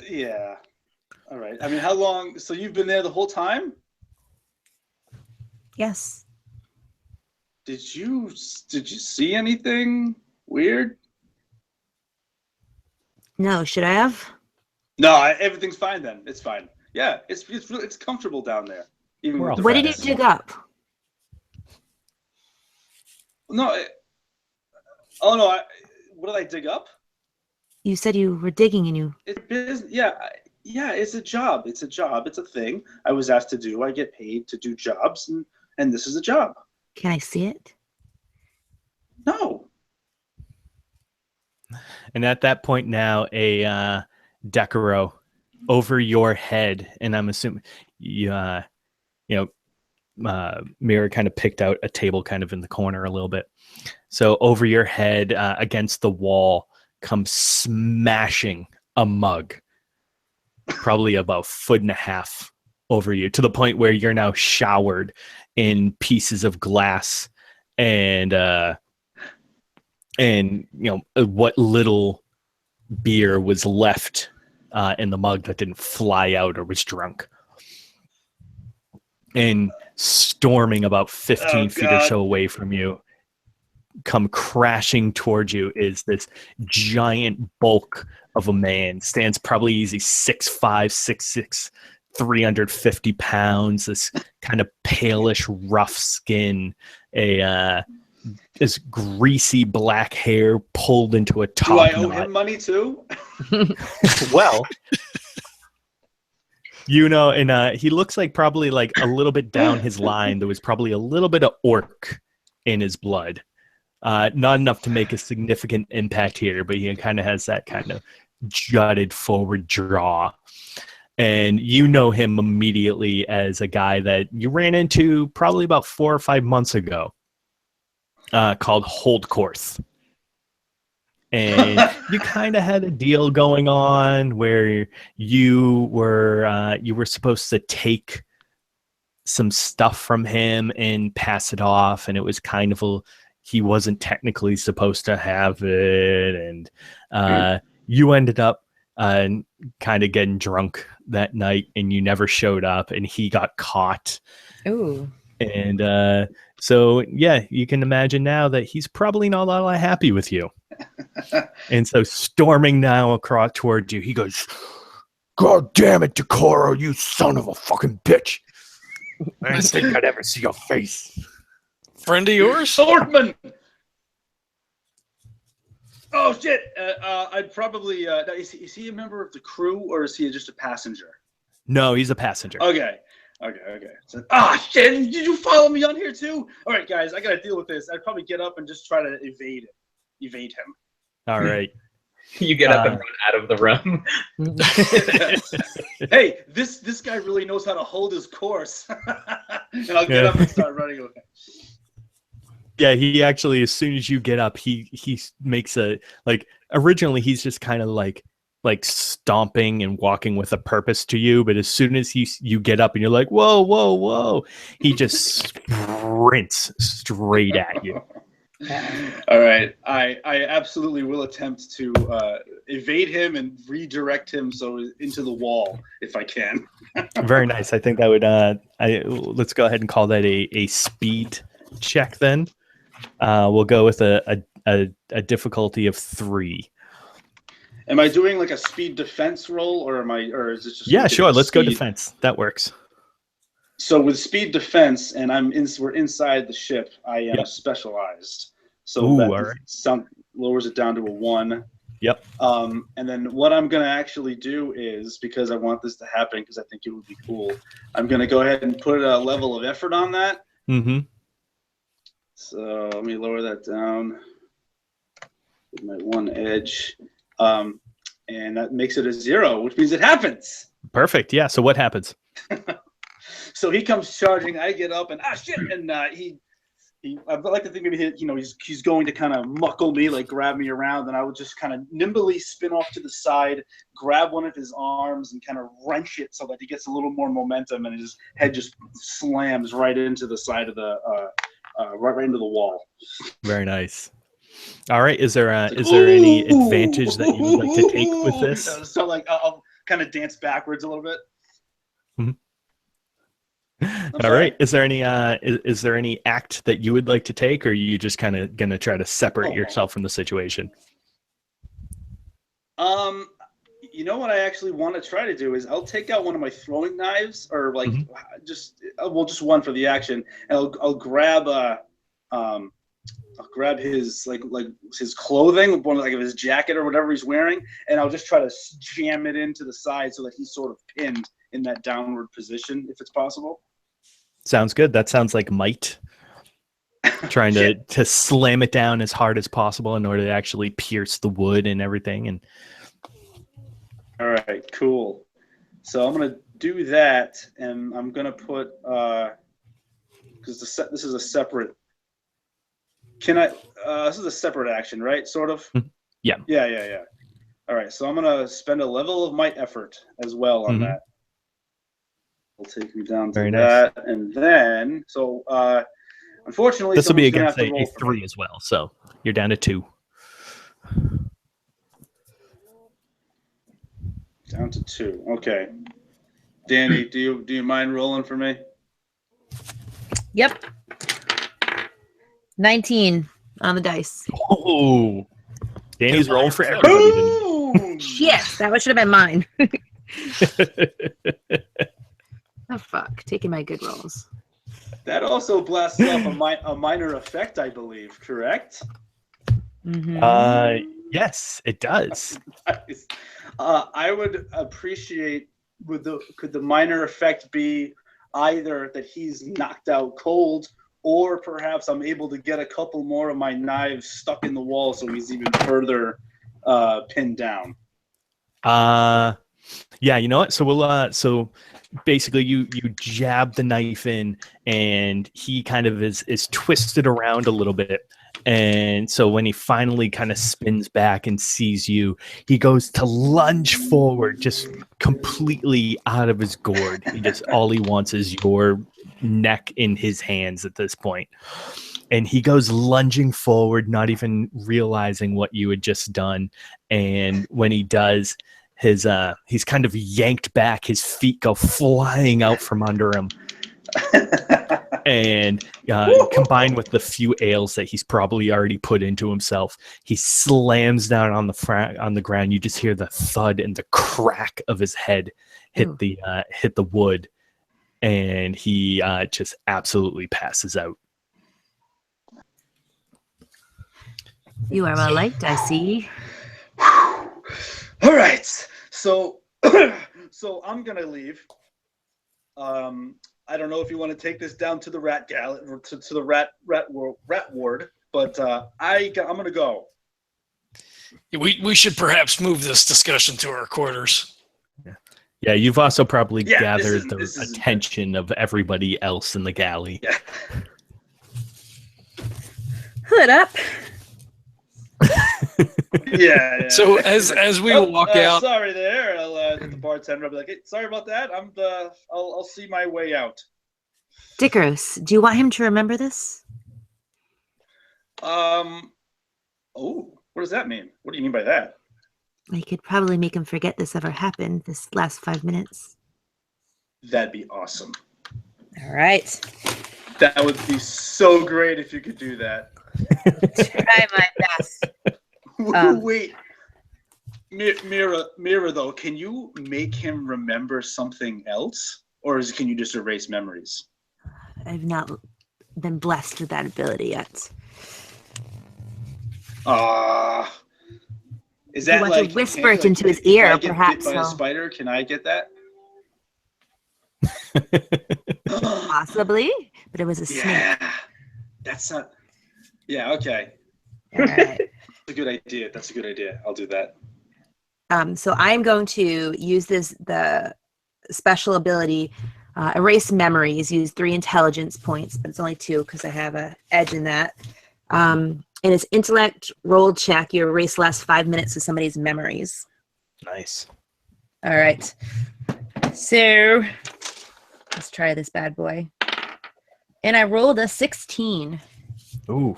Yeah. All right. I mean, how long? So you've been there the whole time? Yes. Did you see anything weird? No, should I have? No, everything's fine then. It's fine. Yeah, it's comfortable down there. Even with the What did you rats. dig up? No. Oh no. What did I dig up? You said you were digging and you... It's business. Yeah. Yeah. It's a job. It's a job. It's a thing I was asked to do. I get paid to do jobs, and this is a job. Can I see it? No. And at that point now, a Decurro over your head, and I'm assuming Myra kind of picked out a table kind of in the corner a little bit. So over your head against the wall comes smashing a mug, probably about 1.5 feet over you, to the point where you're now showered in pieces of glass and what little beer was left in the mug that didn't fly out or was drunk. And storming about 15 feet or so away from you, come crashing towards you, is this giant bulk of a man. Stands probably easy 6'5", 6'6", 350 pounds. This kind of palish, rough skin, this greasy black hair pulled into a top Do I owe knot. him money too? Well, and he looks like probably like a little bit down his line. There was probably a little bit of orc in his blood. Not enough to make a significant impact here, but he kind of has that kind of jutted forward jaw. And you know him immediately as a guy that you ran into probably about 4 or 5 months ago, called Holdcorth. And you kind of had a deal going on where you were supposed to take some stuff from him and pass it off, and it was kind of he wasn't technically supposed to have it, and you ended up kind of getting drunk that night, and you never showed up, and he got caught. Ooh. And so, yeah, you can imagine now that he's probably not all that happy with you. And so, storming now across towards you, he goes, "God damn it, Decurro, you son of a fucking bitch. I didn't think I'd ever see your face." Friend of yours? Swordman! Oh, shit. I'd probably... is he a member of the crew, or is he just a passenger? No, he's a passenger. Okay. So, shit, did you follow me on here too? All right, guys, I gotta deal with this. I'd probably get up and just try to evade him. All right. You get up and run out of the room. Hey, this guy really knows how to hold his course. And I'll get up and start running with him. Yeah, he actually, as soon as you get up, he makes originally he's just kind of like stomping and walking with a purpose to you, but as soon as you get up and you're like, whoa, he just sprints straight at you. All right, I absolutely will attempt to evade him and redirect him into the wall if I can. Very nice. I think that would let's go ahead and call that a speed check then. We'll go with a difficulty of 3. Am I doing like a speed defense roll, or is it just? Yeah, sure. Let's go speed? defense. That works. So with speed defense, and we're inside the ship. I am specialized, so Ooh, that all right. lowers it down to a 1. Yep. And then what I'm going to actually do is, because I want this to happen, because I think it would be cool, I'm going to go ahead and put a level of effort on that. Mm-hmm. So let me lower that down with my one edge. And that makes it a 0, which means it happens. Perfect. Yeah. So what happens? So he comes charging. I get up and shit, and I'd like to think maybe he's going to kind of muckle me, like grab me around, and I would just kind of nimbly spin off to the side, grab one of his arms, and kind of wrench it so that he gets a little more momentum, and his head just slams right into the side of the right into the wall. Very nice. All right. Is there any advantage that you would like to take with this? So like I'll kind of dance backwards a little bit. Mm-hmm. All right. Is there any act that you would like to take, or are you just kind of gonna try to separate yourself from the situation? You know what I actually want to try to do is I'll take out one of my throwing knives, or like just one for the action, and I'll grab his like his clothing, one like of his jacket or whatever he's wearing, and I'll just try to jam it into the side so that he's sort of pinned in that downward position, if it's possible. Sounds good. That sounds like might. Trying to slam it down as hard as possible in order to actually pierce the wood and everything. And all right, cool. So I'm gonna do that, and I'm gonna put because this is a separate. Can I? This is a separate action, right? Sort of. Yeah. Yeah. All right, so I'm gonna spend a level of might effort as well on that. Will take me down to that, and then unfortunately this will be against a 3 as well. So you're down to 2. Down to 2. Okay. Dani, do you mind rolling for me? Yep. 19 on the dice. Oh, Dani's rolling for everybody. Boom! Yes, that should have been mine. Oh fuck! Taking my good rolls. That also blasts off a minor effect, I believe. Correct? Mm-hmm. Yes, it does. Nice. I would appreciate could the minor effect be either that he's knocked out cold, or perhaps I'm able to get a couple more of my knives stuck in the wall so he's even further pinned down. Yeah, you know what? So we'll so basically you jab the knife in, and he kind of is twisted around a little bit. And so when he finally kind of spins back and sees you, he goes to lunge forward, just completely out of his gourd. All he wants is your neck in his hands at this point. And he goes lunging forward, not even realizing what you had just done. And when he does, he's kind of yanked back. His feet go flying out from under him. And combined with the few ales that he's probably already put into himself, he slams down on the ground. You just hear the thud and the crack of his head hit the wood, and he just absolutely passes out. You are my light, I see. All right, so I'm gonna leave. I don't know if you want to take this down to the rat to the rat ward, but I'm gonna go. We should perhaps move this discussion to our quarters. Yeah, you've also probably gathered the attention of everybody else in the galley. Yeah. Hood up. Yeah. So as we walk out, sorry there. I'll get the bartender. I'll be like, hey, sorry about that. I'll see my way out. Decurro, do you want him to remember this? Oh, what does that mean? What do you mean by that? I could probably make him forget this ever happened this last 5 minutes. That'd be awesome. All right. That would be so great if you could do that. Try my best. Wait, Myra, though, can you make him remember something else, or can you just erase memories? I've not been blessed with that ability yet. Is If you that want to like whisper it into his if ear, I get perhaps bit by a he'll- spider? Can I get that? possibly, but it was a snake. Yeah, that's not. Yeah, okay. All right. That's a good idea. That's a good idea. I'll do that. So I'm going to use the special ability, erase memories. Use 3 intelligence points, but it's only 2 because I have a edge in that. And it's intellect roll check. You erase the last 5 minutes of somebody's memories. Nice. All right. So let's try this bad boy. And I rolled a 16. Ooh.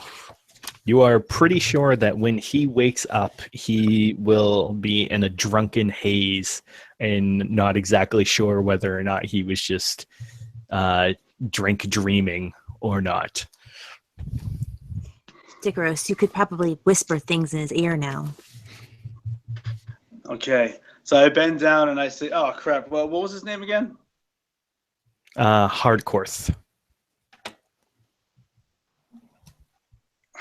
You are pretty sure that when he wakes up, he will be in a drunken haze and not exactly sure whether or not he was just drink dreaming or not. Decurro, you could probably whisper things in his ear now. Okay. So I bend down and I say, "Oh crap! Well, what was his name again?" Hardcourse.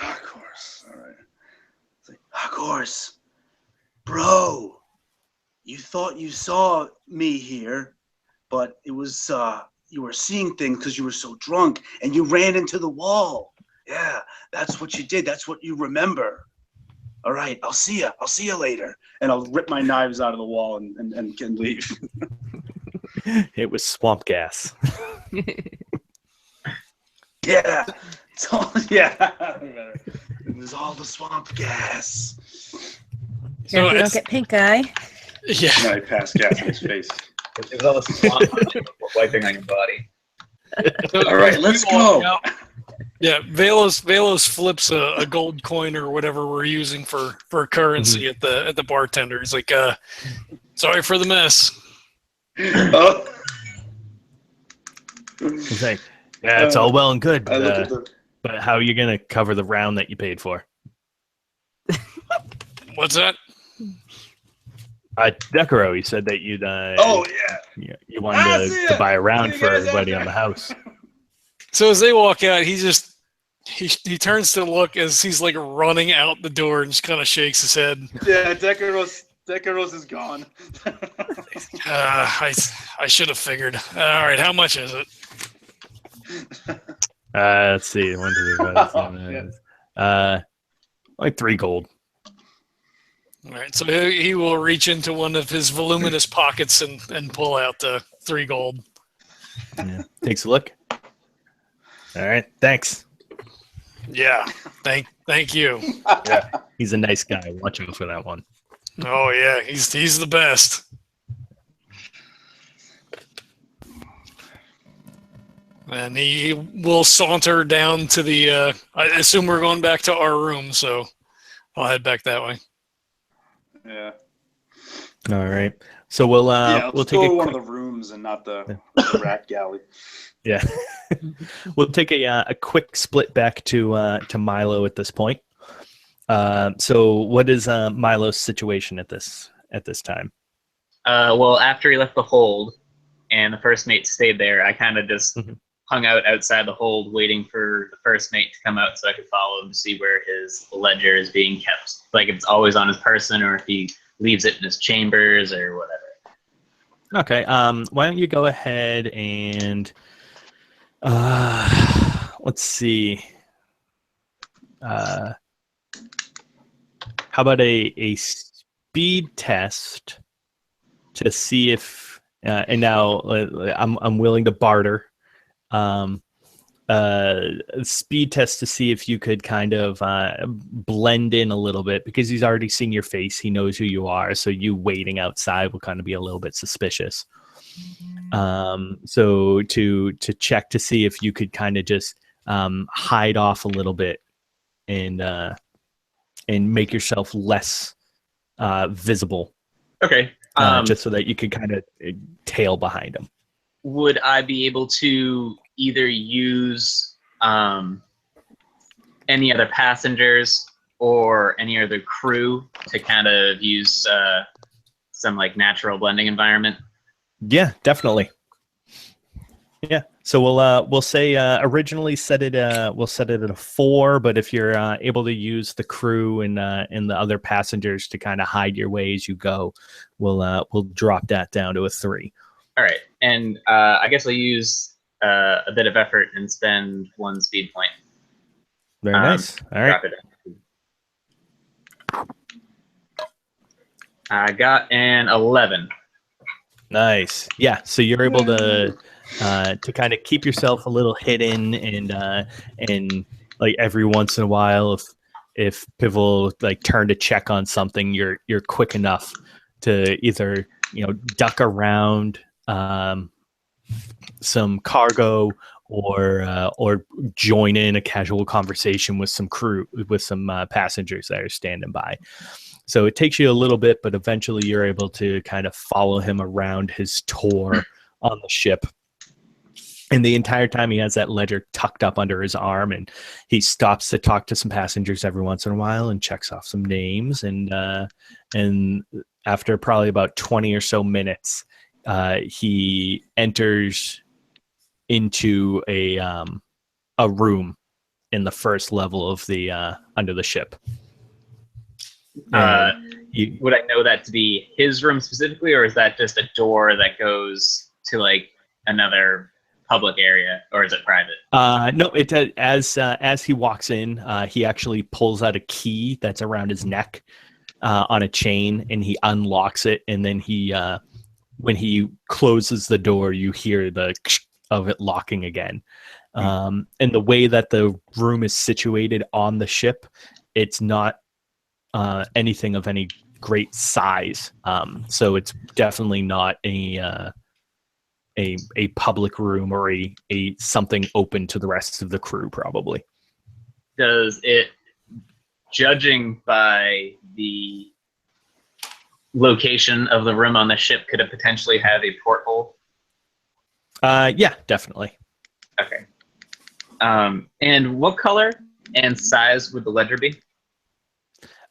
Of course. All right. It's like, of course, bro. You thought you saw me here, but it was you were seeing things because you were so drunk and you ran into the wall. Yeah, that's what you did. That's what you remember. All right, I'll see you. I'll see you later. And I'll rip my knives out of the wall and can leave. It was swamp gas. Yeah. It's all, yeah. It was all the swamp gas. So you don't it's- get pink eye. Yeah. And I pass gas in his face. It was all the swamp wiping on your body. All right, let's go. Yeah, Valos flips a gold coin or whatever we're using for currency at the bartender. He's like, sorry for the mess. Oh. He's like, yeah, it's all well and good, I look at the. but how are you going to cover the round that you paid for? What's that? Decurro, you said that you'd Oh yeah. you wanted see to ya. buy a round See you for guys everybody after. on the house. So as they walk out, he turns to look as he's like running out the door and just kind of shakes his head. Yeah, Decurro is gone. I should have figured. All right, how much is it? Let's see. 1, 2, 3, 4, 5, 6, 7, 8. Like 3 gold. All right, so he will reach into one of his voluminous pockets and pull out 3 gold. Yeah. Takes a look. All right. Thanks. Yeah, thank you. Yeah. He's a nice guy. Watch out for that one. Oh yeah, he's the best. And he will saunter down to the. I assume we're going back to our room, so I'll head back that way. Yeah. All right. So we'll Let's we'll go take to a one quick, of the rooms and not the rat galley. yeah. We'll take a quick split back to Milo at this point. So what is Milo's situation at this time? Well, after he left the hold and the first mate stayed there, I kind of just hung out outside the hold waiting for the first mate to come out so I could follow him to see where his ledger is being kept. Like if it's always on his person or if he leaves it in his chambers or whatever. Okay. Why don't you go ahead and let's see. How about a speed test to see if and now I'm willing to barter. Speed test to see if you could kind of blend in a little bit because he's already seen your face. He knows who you are. So you waiting outside will kind of be a little bit suspicious. So to check to see if you could kind of just hide off a little bit and make yourself less visible. Okay. Just so that you could kind of tail behind him. Would I be able to either use any other passengers or any other crew to kind of use some like natural blending environment? Yeah, definitely. Yeah. So we'll say originally set it we'll set it at a 4, but if you're able to use the crew and the other passengers to kind of hide your way as you go, we'll drop that down to a 3. All right, and I guess I'll use a bit of effort and spend 1 speed point. Very nice. All right. Drop it. I got an 11. Nice. Yeah. So you're able to kind of keep yourself a little hidden and like every once in a while, if Pivotal like turn to check on something, you're quick enough to either duck around some cargo or join in a casual conversation with some passengers that are standing by. So it takes you a little bit, but eventually you're able to kind of follow him around his tour on the ship. And the entire time he has that ledger tucked up under his arm, and he stops to talk to some passengers every once in a while and checks off some names. And after probably about 20 or so minutes, he enters into a room in the first level of the under the ship. Would I know that to be his room specifically, or is that just a door that goes to like another public area, or is it private? No, it as he walks in, he actually pulls out a key that's around his neck on a chain, and he unlocks it, and then he when he closes the door, you hear the of it locking again. And the way that the room is situated on the ship, it's not anything of any great size, so it's definitely not a public room or a something open to the rest of the crew. Probably. Does it, judging by the location of the room on the ship, could it potentially have a porthole? Yeah, definitely. Okay. And what color and size would the ledger be?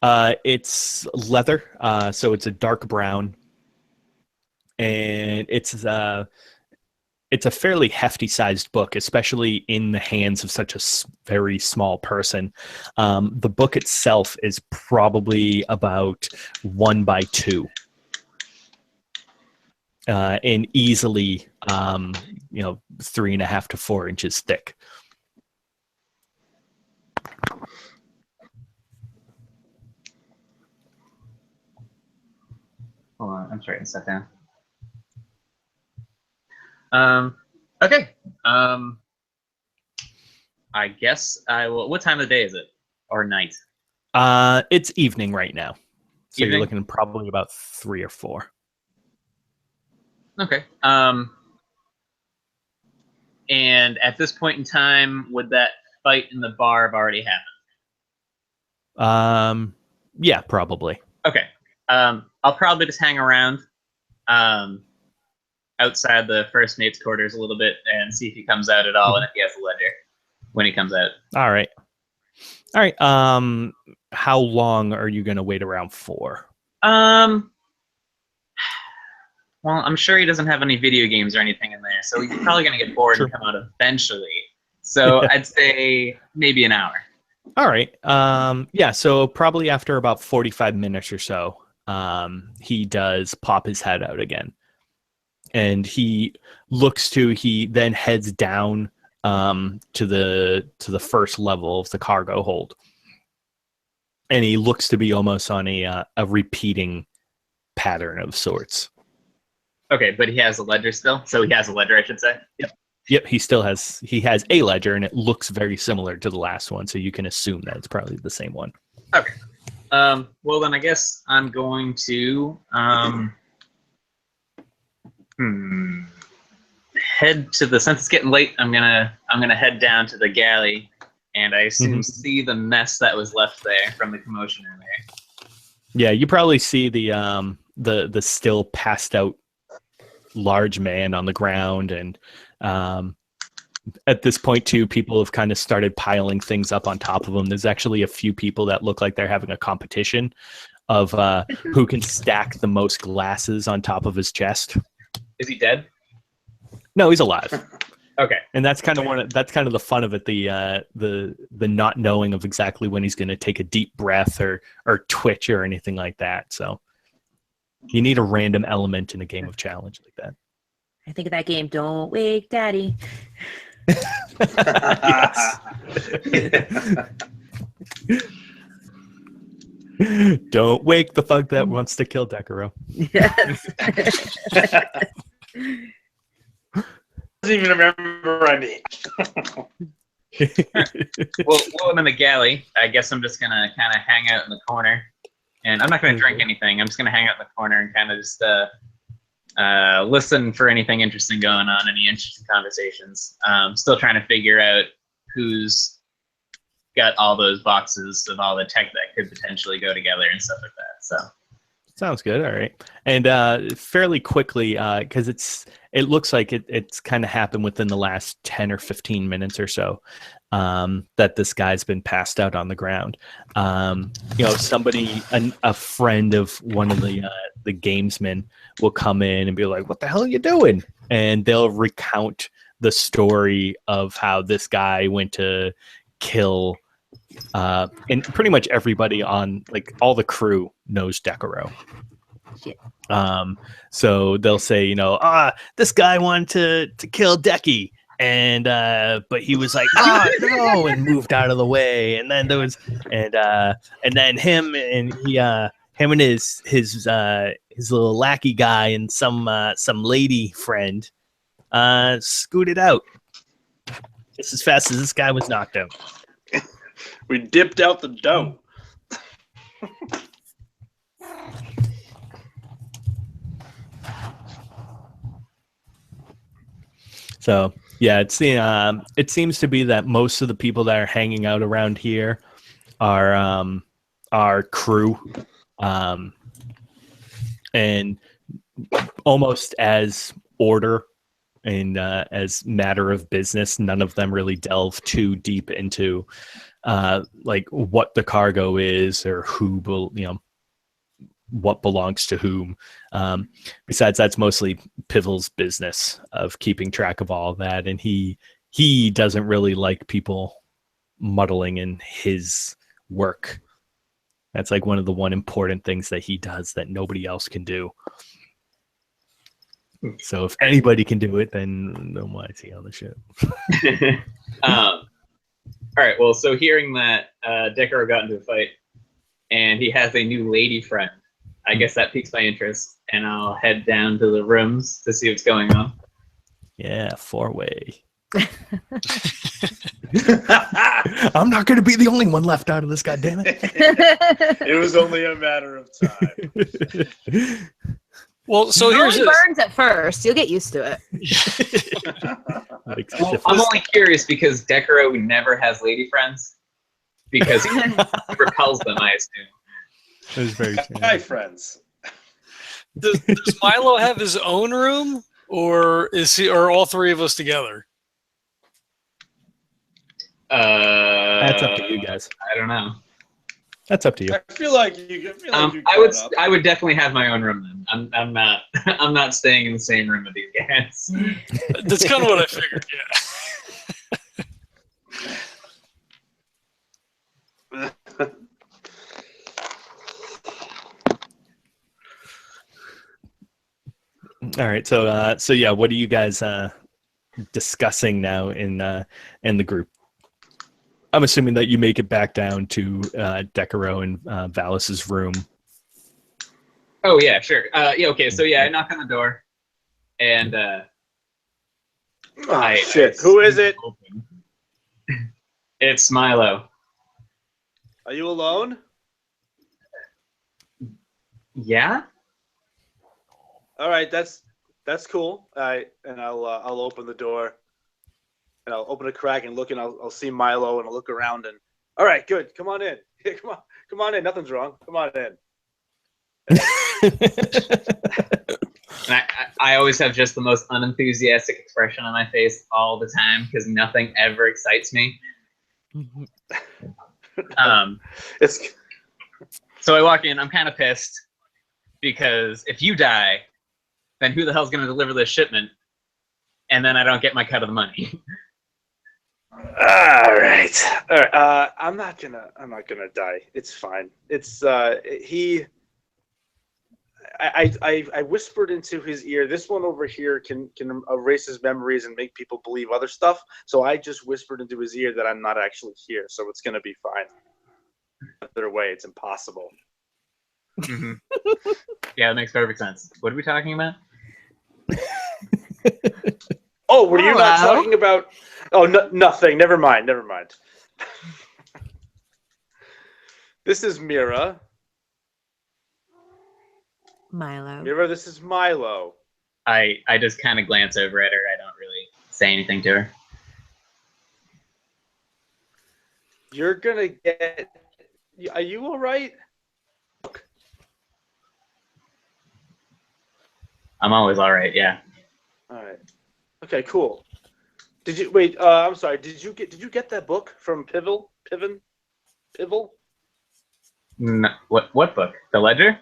It's leather, so it's a dark brown, and it's a fairly hefty sized book, especially in the hands of such a very small person. The book itself is probably about 1 by 2. And easily, 3.5 to 4 inches thick. Hold on, I'm writing stuff down. Okay. I guess I will. What time of the day is it, or night? It's evening right now, so Evening? you're looking probably about 3 or 4. Okay. And at this point in time, would that fight in the bar have already happened? Yeah, probably. Okay. I'll probably just hang around outside the first mate's quarters a little bit and see if he comes out at all, and if he has a ledger when he comes out. All right. How long are you going to wait around for? Well, I'm sure he doesn't have any video games or anything in there, so he's probably going to get bored and come out eventually. So I'd say maybe an hour. All right. Yeah, so probably after about 45 minutes or so, he does pop his head out again. And he then heads down to the first level of the cargo hold. And he looks to be almost on a repeating pattern of sorts. Okay, but he has a ledger still? So he has a ledger, I should say? Yep, he has a ledger, and it looks very similar to the last one, so you can assume that it's probably the same one. Okay. Well, then I guess I'm going to head to the, since it's getting late, I'm gonna head down to the galley, and I assume see the mess that was left there from the commotion in there. Yeah, you probably see the still passed out large man on the ground, and at this point too, people have kind of started piling things up on top of him. There's actually a few people that look like they're having a competition of who can stack the most glasses on top of his chest. Is he dead? No, he's alive. Okay. And that's kind of that's kind of the fun of it, the not knowing of exactly when he's going to take a deep breath or twitch or anything like that. So you need a random element in a game of challenge like that. I think of that game, Don't Wake Daddy. Don't wake the thug that wants to kill Decurro. Yes. Doesn't even remember my name. Well, while I'm in the galley, I guess I'm just gonna kind of hang out in the corner, and I'm not gonna drink anything. I'm just gonna hang out in the corner and kind of just listen for anything interesting going on, any interesting conversations. Still trying to figure out who's got all those boxes of all the tech that could potentially go together and stuff like that. So Sounds good. All right. And fairly quickly, because it looks like it's kind of happened within the last 10 or 15 minutes or so, that this guy's been passed out on the ground. Somebody, a friend of one of the gamesmen will come in and be like, "What the hell are you doing?" And they'll recount the story of how this guy went to kill, and pretty much everybody on, like, all the crew knows Decurro. Shit. So they'll say, this guy wanted to kill Decky, and but he was like, no, and moved out of the way. And then there was, and then him and his little lackey guy and some lady friend scooted out just as fast as this guy was knocked out. We dipped out the dough. So yeah, it seems to be that most of the people that are hanging out around here are crew, and almost as order and as matter of business, none of them really delve too deep into like what the cargo is or what belongs to whom. Besides, that's mostly Pivel's business of keeping track of all of that, and he doesn't really like people muddling in his work. That's like one of the important things that he does that nobody else can do. So if anybody can do it, then why is he on the ship? All right. Well, so hearing that Decurro got into a fight and he has a new lady friend, I guess that piques my interest, and I'll head down to the rooms to see what's going on. Yeah, 4-way. I'm not going to be the only one left out of this, goddammit. It was only a matter of time. Well, so It here's only this. burns at first. You'll get used to it. Like, Well, I'm only curious because Decurro never has lady friends because he repels them, I assume. it was very true. Hi, friends. Does Milo have his own room, or are all three of us together? That's up to you guys. I don't know. That's up to you. I feel like you. I would definitely have my own room then. I'm not I'm not staying in the same room with these guys. That's kind of what I figured. Yeah. All right. So yeah, what are you guys discussing now in the group? I'm assuming that you make it back down to Decurro and Valos's room. Oh yeah, sure. Yeah, okay. So yeah, I knock on the door, and shit. Who is it? Open. It's Milo. Are you alone? Yeah. All right, that's cool. All right, and I'll open the door, and I'll open a crack and look, and I'll see Milo, and I'll look around, and all right, good. Come on in. Come on in. Nothing's wrong. Come on in. And I always have just the most unenthusiastic expression on my face all the time because nothing ever excites me. It's So I walk in. I'm kind of pissed because if you die, then who the hell's going to deliver this shipment? and then I don't get my cut of the money. All right. I'm not gonna die. It's fine. It's I whispered into his ear. This one over here can erase his memories and make people believe other stuff. So I just whispered into his ear that I'm not actually here. So it's gonna be fine. Either way, it's impossible. Mm-hmm. Yeah, that makes perfect sense. What are we talking about? Oh, were you not Hello? talking about? Oh, nothing. Never mind. This is Myra. Milo. Myra, this is Milo. I just kind of glance over at her. I don't really say anything to her. You're gonna get. Are you all right? I'm always all right. Yeah. All right. Okay. Cool. Did you wait? I'm sorry. Did you get that book from Pivel? No, what book? The Ledger?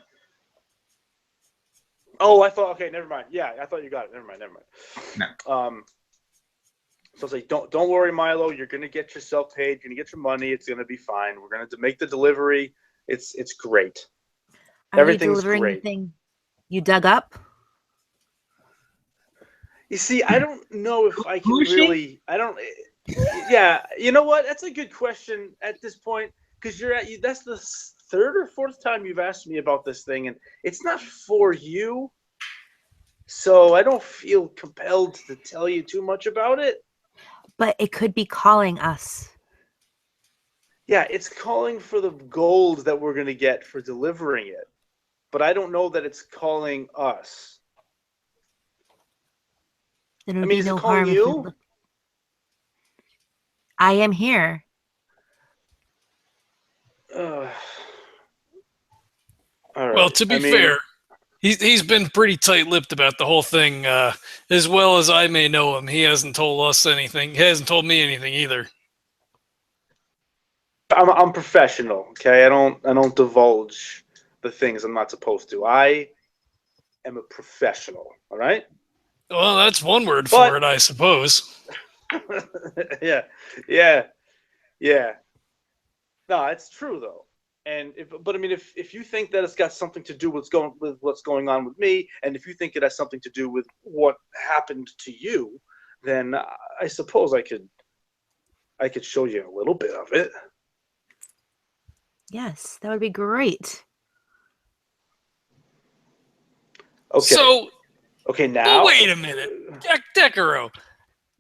Oh, I thought. Okay, never mind. Yeah, I thought you got it. Never mind. No. So I was like, don't worry, Milo. You're gonna get yourself paid. You're gonna get your money. It's gonna be fine. We're gonna make the delivery. It's great. Are Everything's you delivering great. the thing you dug up? You see, I don't know if I can Who is she? really. I don't. Yeah, you know what? That's a good question at this point because that's the third or fourth time you've asked me about this thing, and it's not for you. So I don't feel compelled to tell you too much about it. But it could be calling us. Yeah, it's calling for the gold that we're going to get for delivering it. But I don't know that it's calling us. Then it would I mean, be is it no calling harm if we you? look- I am here. All right. Well, to be fair, he's been pretty tight-lipped about the whole thing. As well as I may know him, he hasn't told us anything. He hasn't told me anything either. I'm professional, okay? I don't divulge the things I'm not supposed to. I am a professional, all right? Well, that's one word But- for it, I suppose. yeah. No, it's true though. And if you think that it's got something to do with what's going on with me, and if you think it has something to do with what happened to you, then I suppose I could show you a little bit of it. Yes, that would be great. Okay. So, Okay, now. oh, wait a minute. Decurro,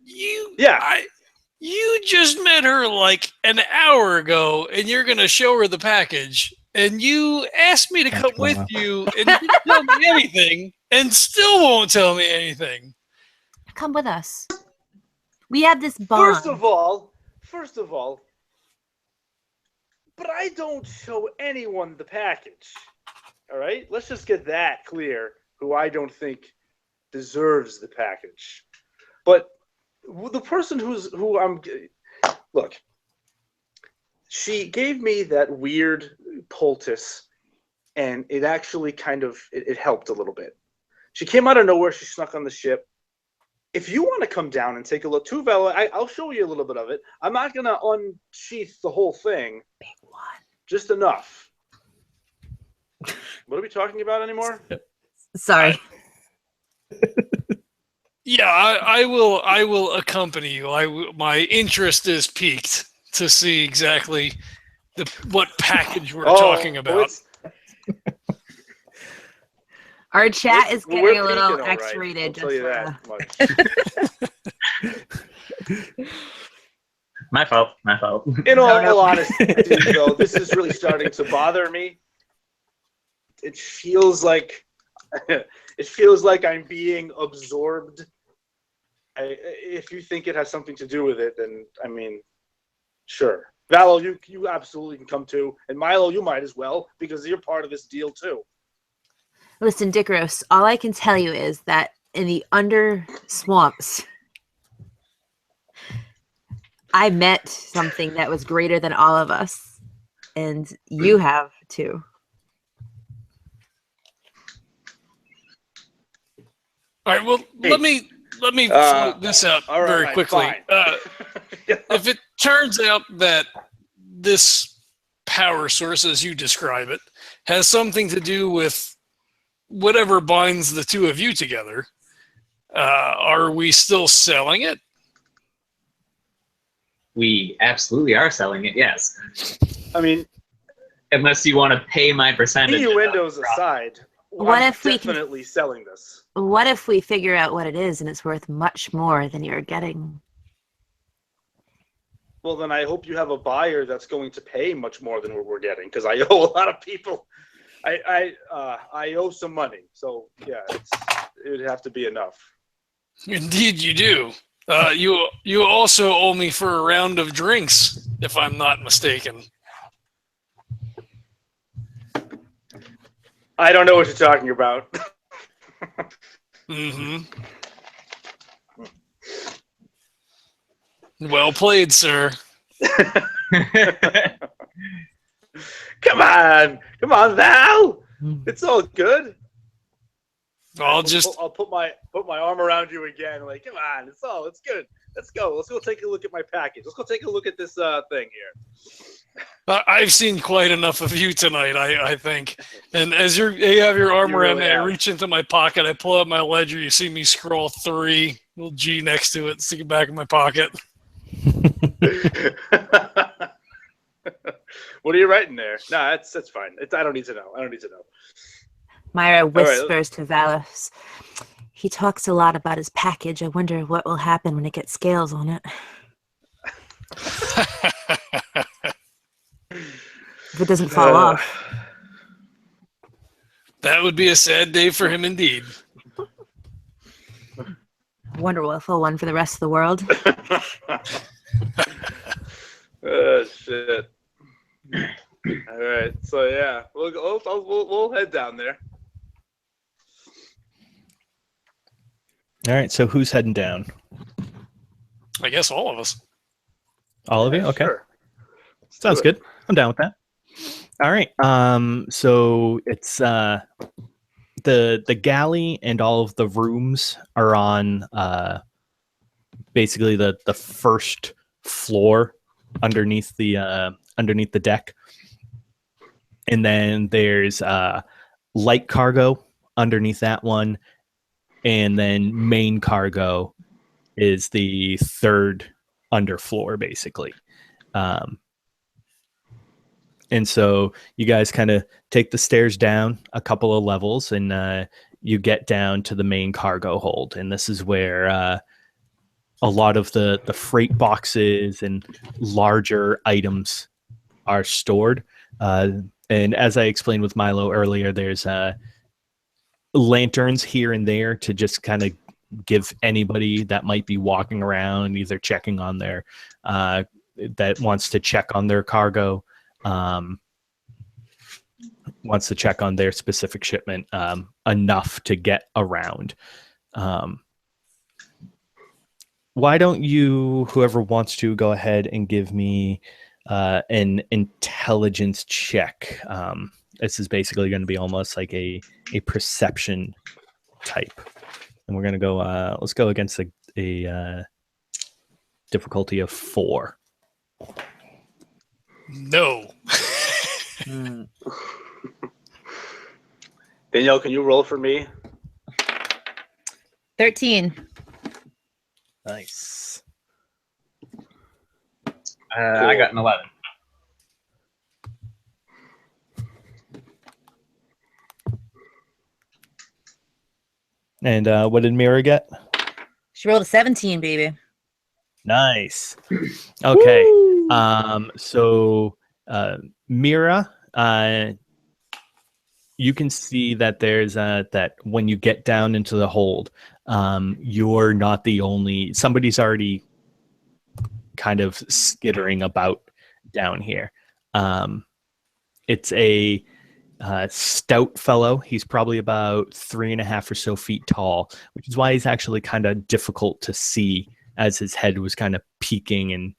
you just met her like an hour ago, and you're going to show her the package, and you asked me to come with you, and you didn't tell me anything, and still won't tell me anything. Come with us. We have this bond. First of all, but I don't show anyone the package. All right? Let's just get that clear, who I don't think deserves the package. But the person look, she gave me that weird poultice, and it actually kind of, it helped a little bit. She came out of nowhere. She snuck on the ship. If you want to come down and take a look too, Vela, I'll show you a little bit of it. I'm not going to unsheath the whole thing. Big one. Just enough. What are we talking about anymore? Sorry. Yeah, I will accompany you. My interest is piqued to see exactly what package we're talking about. Our chat is We're getting a little peaking, all right. X-rated. I'll tell you that much. My fault. In all No. honesty, though, this is really starting to bother me. It feels like I'm being absorbed. If you think it has something to do with it, then I mean, sure. Valo, you absolutely can come too, and Milo, you might as well because you're part of this deal too. Listen, Decurro, all I can tell you is that in the under swamps, I met something that was greater than all of us, and you have too. All right, well, Hey, let me let me float this out all very right, quickly. fine. If it turns out that this power source, as you describe it, has something to do with whatever binds the two of you together, are we still selling it? We absolutely are selling it, yes. I mean, Unless you want to pay my percentage. innuendos aside, What I'm if we can- definitely selling this. What if we figure out what it is and it's worth much more than you're getting? Well, then I hope you have a buyer that's going to pay much more than what we're getting, because I owe a lot of people. I owe some money, so yeah, it would have to be enough. Indeed, you do. You also owe me for a round of drinks, if I'm not mistaken. I don't know what you're talking about. Mm-hmm. Well played, sir. Come on, Val. It's all good. I'll put my arm around you again. Like, come on, it's good. Let's go. Let's go take a look at my package. Let's go take a look at this thing here. I've seen quite enough of you tonight, I think. And as you have your arm You around really me, I have. reach into my pocket, I pull out my ledger, you see me scroll 3, little G next to it, stick it back in my pocket. What are you writing there? No, that's fine. I don't need to know. Myra right. whispers to Valos. He talks a lot about his package. I wonder what will happen when it gets scales on it. If it doesn't fall off. That would be a sad day for him indeed. Wonderful one for the rest of the world. Oh shit! All right, so yeah, we'll head down there. All right, so who's heading down? I guess all of us. All of you? Yeah, Okay. sure. Let's Sounds do it. good. I'm down with that. All right. So it's the galley and all of the rooms are on basically the first floor underneath the deck. And then there's light cargo underneath that one, and then main cargo is the third underfloor, basically. And so you guys kind of take the stairs down a couple of levels, and you get down to the main cargo hold. And this is where a lot of the freight boxes and larger items are stored. And as I explained with Milo earlier, there's lanterns here and there to just kind of give anybody that might be walking around, either checking on their, that wants to check on their cargo, wants to check on their specific shipment, enough to get around. Why don't you, whoever wants to, go ahead and give me an intelligence check. This is basically going to be almost like a perception type. And we're going to go, let's go against a difficulty of 4. No. Danielle, can you roll for me? 13. Nice. I got an 11. And what did Myra get? She rolled a 17, baby. Nice. Okay. So Myra, you can see that there's that when you get down into the hold, you're not the only. Somebody's already kind of skittering about down here. It's a stout fellow. He's probably about 3.5 or so feet tall, which is why he's actually kind of difficult to see, as his head was kind of peeking and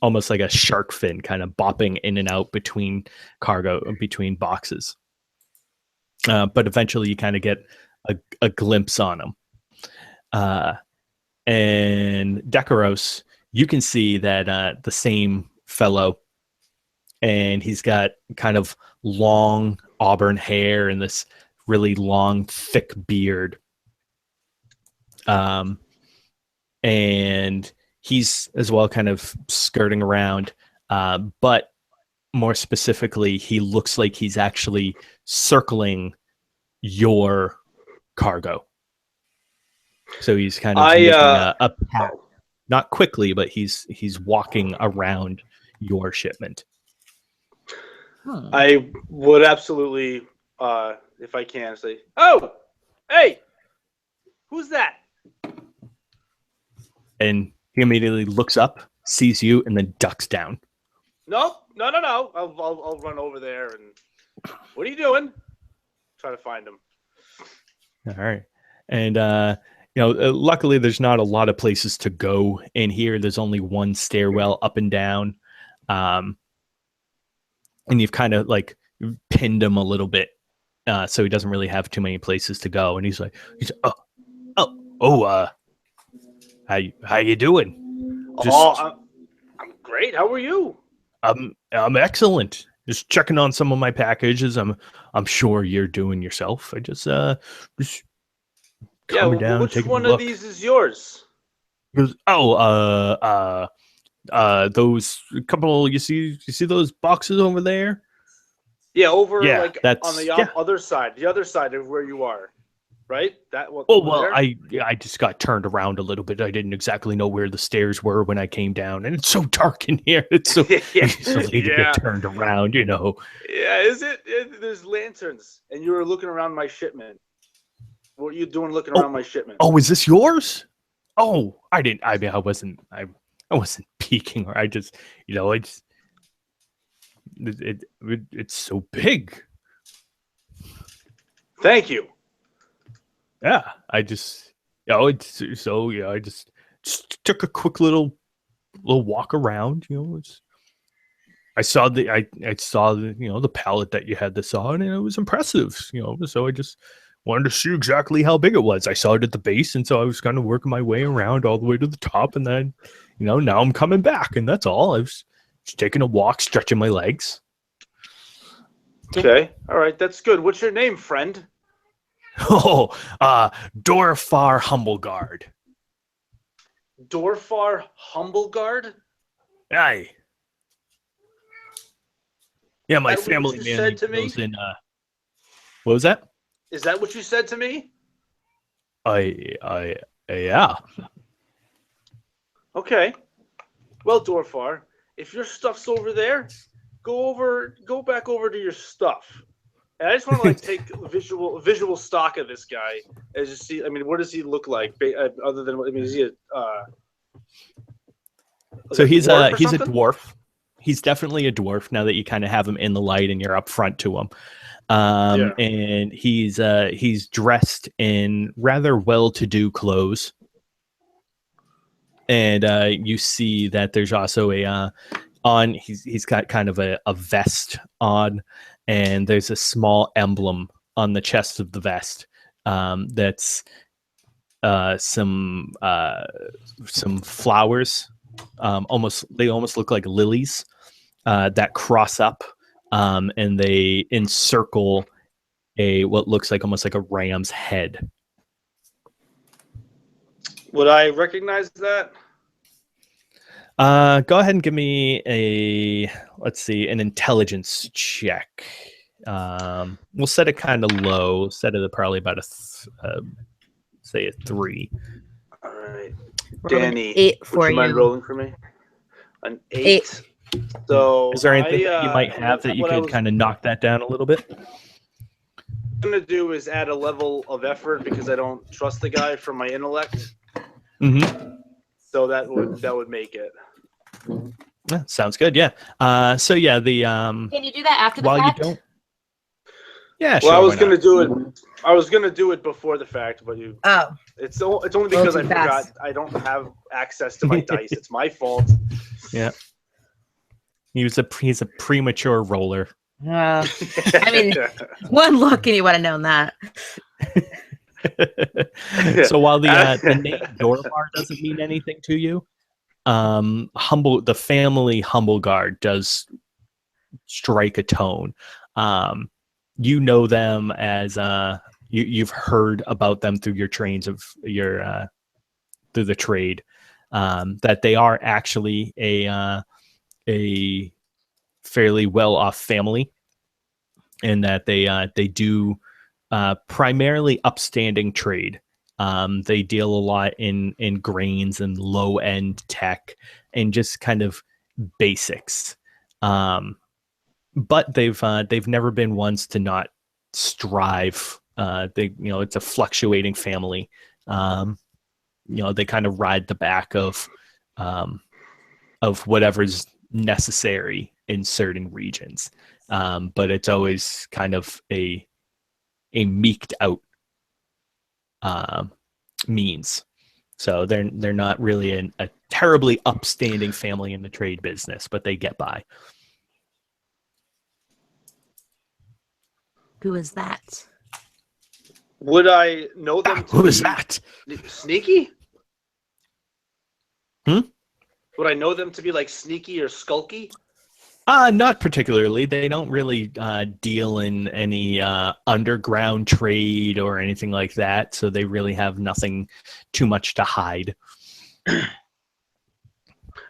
almost like a shark fin kind of bopping in and out between boxes. But eventually you kind of get a glimpse on him. And Decurro, you can see that the same fellow, and he's got kind of long auburn hair and this really long, thick beard. And he's as well kind of skirting around, but more specifically, he looks like he's actually circling your cargo. So he's kind of making a path, not quickly, but he's walking around your shipment. I would absolutely, if I can, say, "Oh, hey, who's that?" And he immediately looks up, sees you, and then ducks down. No. I'll run over there and. What are you doing? Try to find him. All right, and luckily there's not a lot of places to go in here. There's only one stairwell up and down, and you've kind of like pinned him a little bit, so he doesn't really have too many places to go. And he's like, how you doing? I'm great. How are you? I'm excellent. Just checking on some of my packages. I'm sure you're doing yourself. I just coming down. Which one of these is yours? He goes, those couple. You see those boxes over there? Yeah, that's on the other side, the other side of where you are, right? I just got turned around a little bit. I didn't exactly know where the stairs were when I came down, and it's so dark in here. It's so easily to get turned around, Yeah, is it? There's lanterns, and you were looking around my shipment. What are you doing looking around my shipment? Oh, is this yours? Oh, I didn't. I mean, I wasn't peeking, or I just, it's so big. Thank you. Yeah, I just, I just took a quick little walk around. I saw the pallet that you had this on, and it was impressive. So I just wanted to see exactly how big it was. I saw it at the base, and so I was kind of working my way around all the way to the top, and then, now I'm coming back, and that's all. I was just taking a walk, stretching my legs. Okay, all right, that's good. What's your name, friend? Oh, Dorfar Humbleguard. Dorfar Humbleguard? Aye. Yeah, my That family what you man said to me? goes in. What was that? Is that what you said to me? Yeah. Okay. Well, Dorfar, if your stuff's over there, go back over to your stuff. And I just want to take visual stock of this guy as you see. I mean, what does he look like? Other than is he So he's a something? dwarf. He's definitely a dwarf now that you kind of have him in the light and you're up front to him. And he's dressed in rather well-to-do clothes. And you see that there's also he's got kind of a vest on, and there's a small emblem on the chest of the vest that's some flowers. They almost look like lilies that cross up, and they encircle what looks like almost like a ram's head. Would I recognize that? Go ahead and give me an intelligence check. We'll set it kind of low. Set it at probably about say a 3. All right, Danny, Dani, 8 for would you you. mind rolling for me? An 8. So is there anything that you might have that you could kind of knock that down a little bit? What I'm gonna do is add a level of effort because I don't trust the guy from my intellect. Mm-hmm. So that would make it. Yeah, sounds good. Yeah. So yeah, the Can you do that after the while fact? you don't. Yeah. Well, sure, I was why gonna not? do it. I was gonna do it before the fact, but you. Oh, It's only because I too forgot. fast. I don't have access to my dice. It's my fault. Yeah. He's a premature roller. I mean, one look and you would have known that. So while the name Dorvar doesn't mean anything to you, the family Humble Guard does strike a tone. You know them as you've heard about them through your trains of your through the trade, that they are actually a fairly well-off family, and that they do primarily upstanding trade. They deal a lot in grains and low-end tech and just kind of basics. But they've never been ones to not strive. It's a fluctuating family. They kind of ride the back of whatever's necessary in certain regions. But it's always kind of a meeked out means. So they're not really a terribly upstanding family in the trade business, but they get by. Who is that? Would I know them to Who be is that? sneaky? Hmm? Would I know them to be like sneaky or skulky? Not particularly. They don't really deal in any underground trade or anything like that, so they really have nothing too much to hide.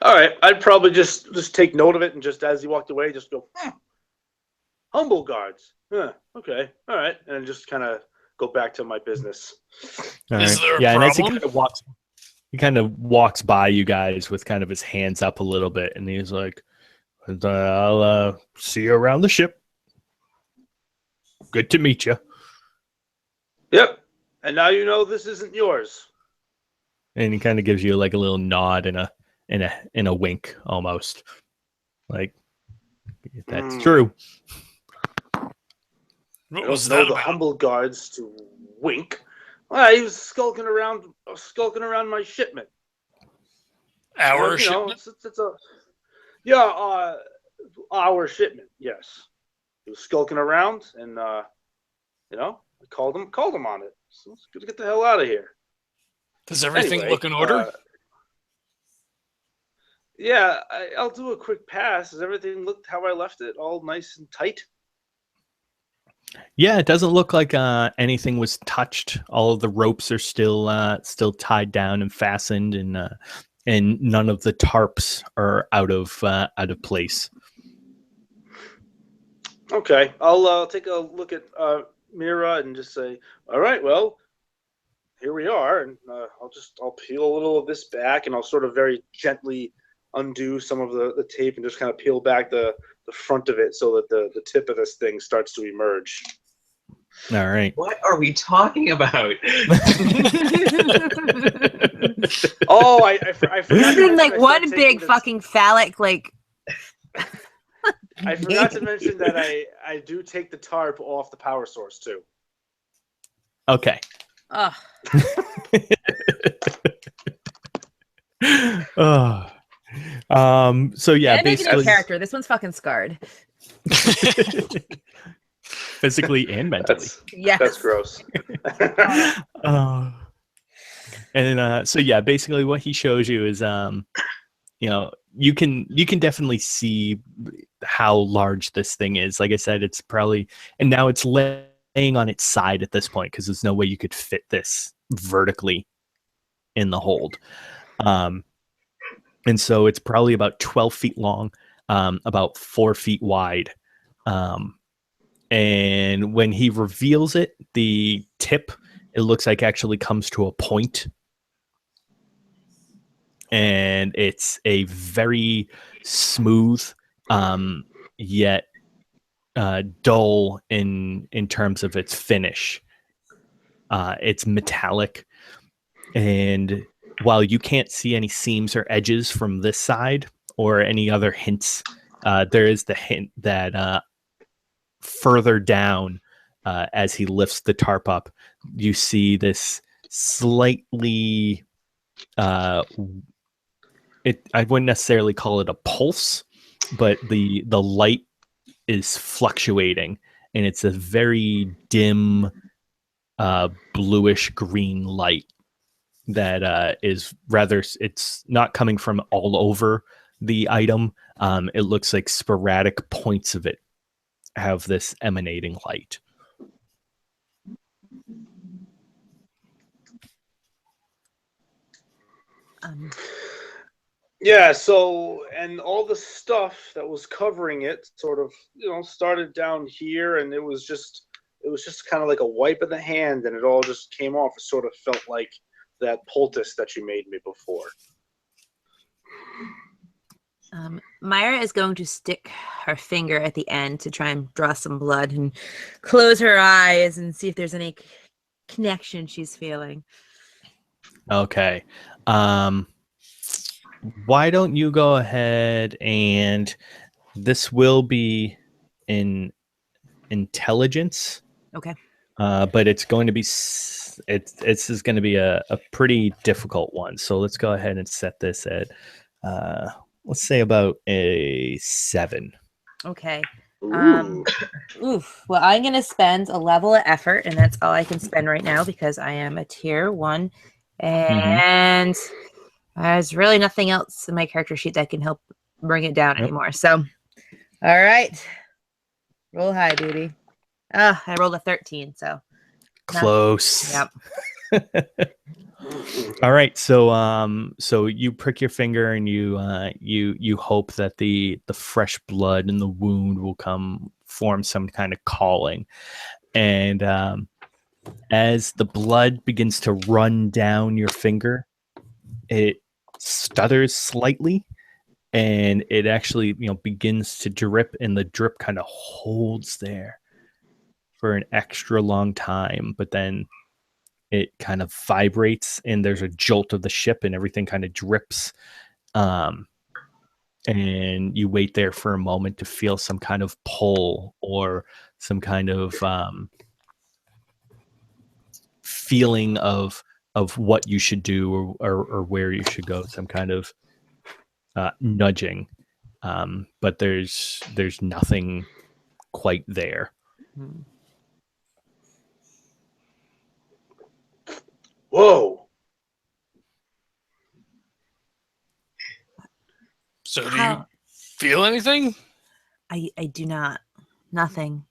All right, I'd probably just take note of it, and just as he walked away, just go, Humble Guards. Huh, okay, all right, and just kind of go back to my business. All Is right. there a Yeah, and as problem? he kind of walks by you guys with kind of his hands up a little bit, and he's like, I'll see you around the ship. Good to meet you. Yep, and now you know this isn't yours. And he kind of gives you like a little nod and a wink almost. Like, that's true. What I was don't know that the about? Humble Guards to wink. Well, he was skulking around my shipment. Our You know, shipment? our shipment. Yes, he was skulking around, and I called him on it. So it's good to get the hell out of here. Does everything Anyway, look in order? Yeah, I'll do a quick pass. Does everything look how I left it? All nice and tight? Yeah, it doesn't look like anything was touched. All of the ropes are still tied down and fastened, and none of the tarps are out of place. Okay, I'll take a look at Myra and just say, all right, well, here we are, and I'll peel a little of this back, and I'll sort of very gently undo some of the tape and just kind of peel back the front of it so that the tip of this thing starts to emerge. All right. What are we talking about? Oh, I forgot. Imagine like I one started big taking fucking phallic like. I forgot to mention that I do take the tarp off the power source too. Okay. Ugh. So yeah, And making a basically character. This one's fucking scarred. physically and mentally. Yes. That's gross. So yeah, basically what he shows you is you can definitely see how large this thing is. Like I said, it's probably, and now it's laying on its side at this point because there's no way you could fit this vertically in the hold. And so it's probably about 12 feet long, about 4 feet wide. And when he reveals it, the tip, it looks like actually comes to a point. And it's a very smooth, yet dull in terms of its finish. It's metallic, and while you can't see any seams or edges from this side or any other hints, there is the hint that further down, as he lifts the tarp up, you see this slightly I wouldn't necessarily call it a pulse, but the light is fluctuating, and it's a very dim bluish green light that is rather, it's not coming from all over the item. It looks like sporadic points of it have this emanating light. Yeah, so, and all the stuff that was covering it sort of, started down here, and it was just kind of like a wipe of the hand, and it all just came off. It sort of felt like that poultice that you made me before. Myra is going to stick her finger at the end to try and draw some blood and close her eyes and see if there's any connection she's feeling. Okay. Why don't you go ahead, and this will be in intelligence. Okay. But it's going to be it's is going to be a pretty difficult one. So let's go ahead and set this at let's say about a 7. Okay. Ooh. Oof. Well, I'm going to spend a level of effort, and that's all I can spend right now because I am a tier 1. And there's really nothing else in my character sheet that can help bring it down anymore. So, all right. Roll high, baby. I rolled a 13, so. Close. Yep. All right, so you prick your finger and you hope that the fresh blood in the wound will form some kind of calling, and as the blood begins to run down your finger, it stutters slightly, and it actually begins to drip, and the drip kind of holds there for an extra long time, but then it kind of vibrates, and there's a jolt of the ship, and everything kind of drips. And you wait there for a moment to feel some kind of pull or some kind of feeling of what you should do or where you should go, some kind of nudging. But there's nothing quite there. Whoa. So do you feel anything? I do not. Nothing.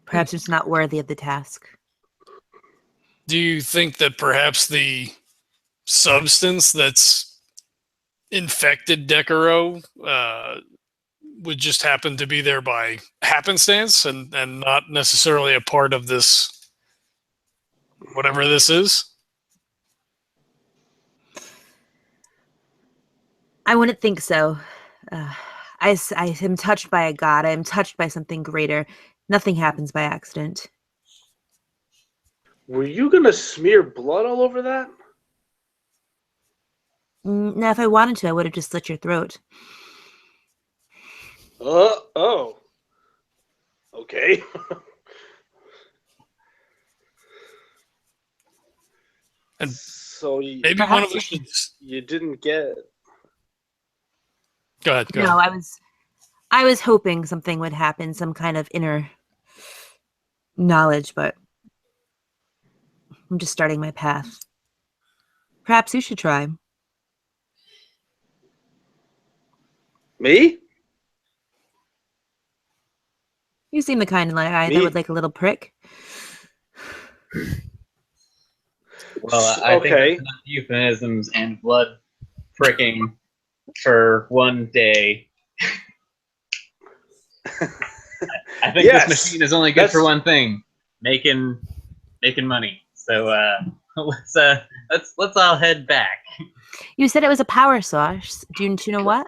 Perhaps it's not worthy of the task. Do you think that perhaps the substance that's infected Decurro would just happen to be there by happenstance and not necessarily a part of this, whatever this is? I wouldn't think so. I am touched by a god. I am touched by something greater. Nothing happens by accident. Were you going to smear blood all over that? Now, if I wanted to, I would have just slit your throat. Oh. Okay. And so maybe one of us should... You didn't get... Go ahead. No, I was hoping something would happen, some kind of inner knowledge, but I'm just starting my path. Perhaps you should try. Me? You seem the kind of guy that would like a little prick. Well, I think that's enough euphemisms and blood pricking for one day. I think this machine is only good for one thing: making money. So let's all head back. You said it was a power source. Do you know what?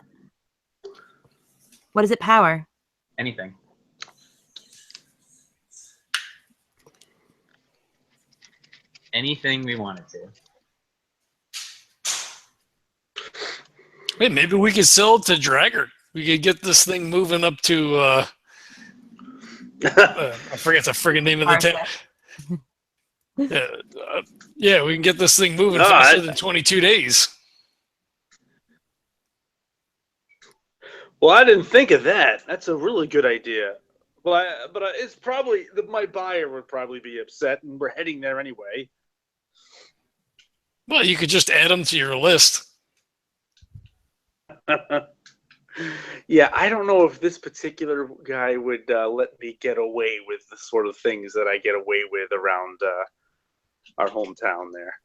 What does it power? Anything. Anything we wanted to. Hey, maybe we could sell it to Dragger. We could get this thing moving up to I forget the friggin' name of the town. Yeah, we can get this thing moving faster than 22 days. Well, I didn't think of that. That's a really good idea. It's probably my buyer would probably be upset, and we're heading there anyway. Well, you could just add them to your list. Yeah, I don't know if this particular guy would let me get away with the sort of things that I get away with around our hometown there.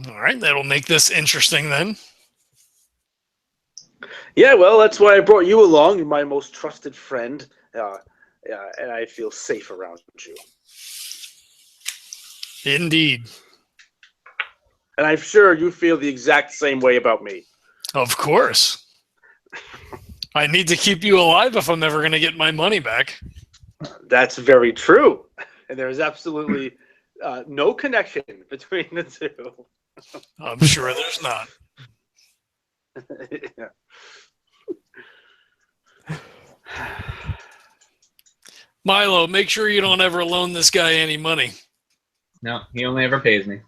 All right, that'll make this interesting then. Yeah, well, that's why I brought you along. You're my most trusted friend, and I feel safe around you. Indeed. And I'm sure you feel the exact same way about me. Of course. I need to keep you alive if I'm ever going to get my money back. That's very true. And there's absolutely no connection between the two. I'm sure there's not. Yeah. Milo, make sure you don't ever loan this guy any money. No, he only ever pays me.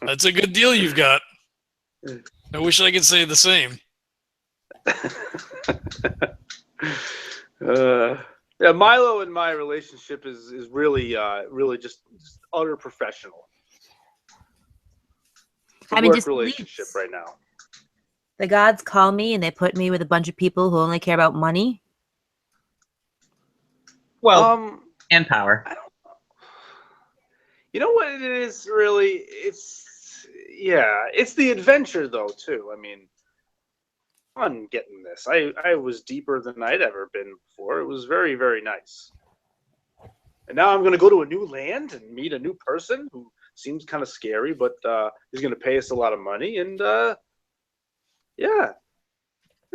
That's a good deal you've got. I wish I could say the same. Yeah, Milo and my relationship is really just utter professional. I mean, Work just relationship leaves. right now. The gods call me and they put me with a bunch of people who only care about money. Well, and power. I don't know. You know what it is, really? It's the adventure, though, too. I mean, fun getting this. I was deeper than I'd ever been before. It was very, very nice. And now I'm going to go to a new land and meet a new person who seems kind of scary, but he's going to pay us a lot of money. And, yeah,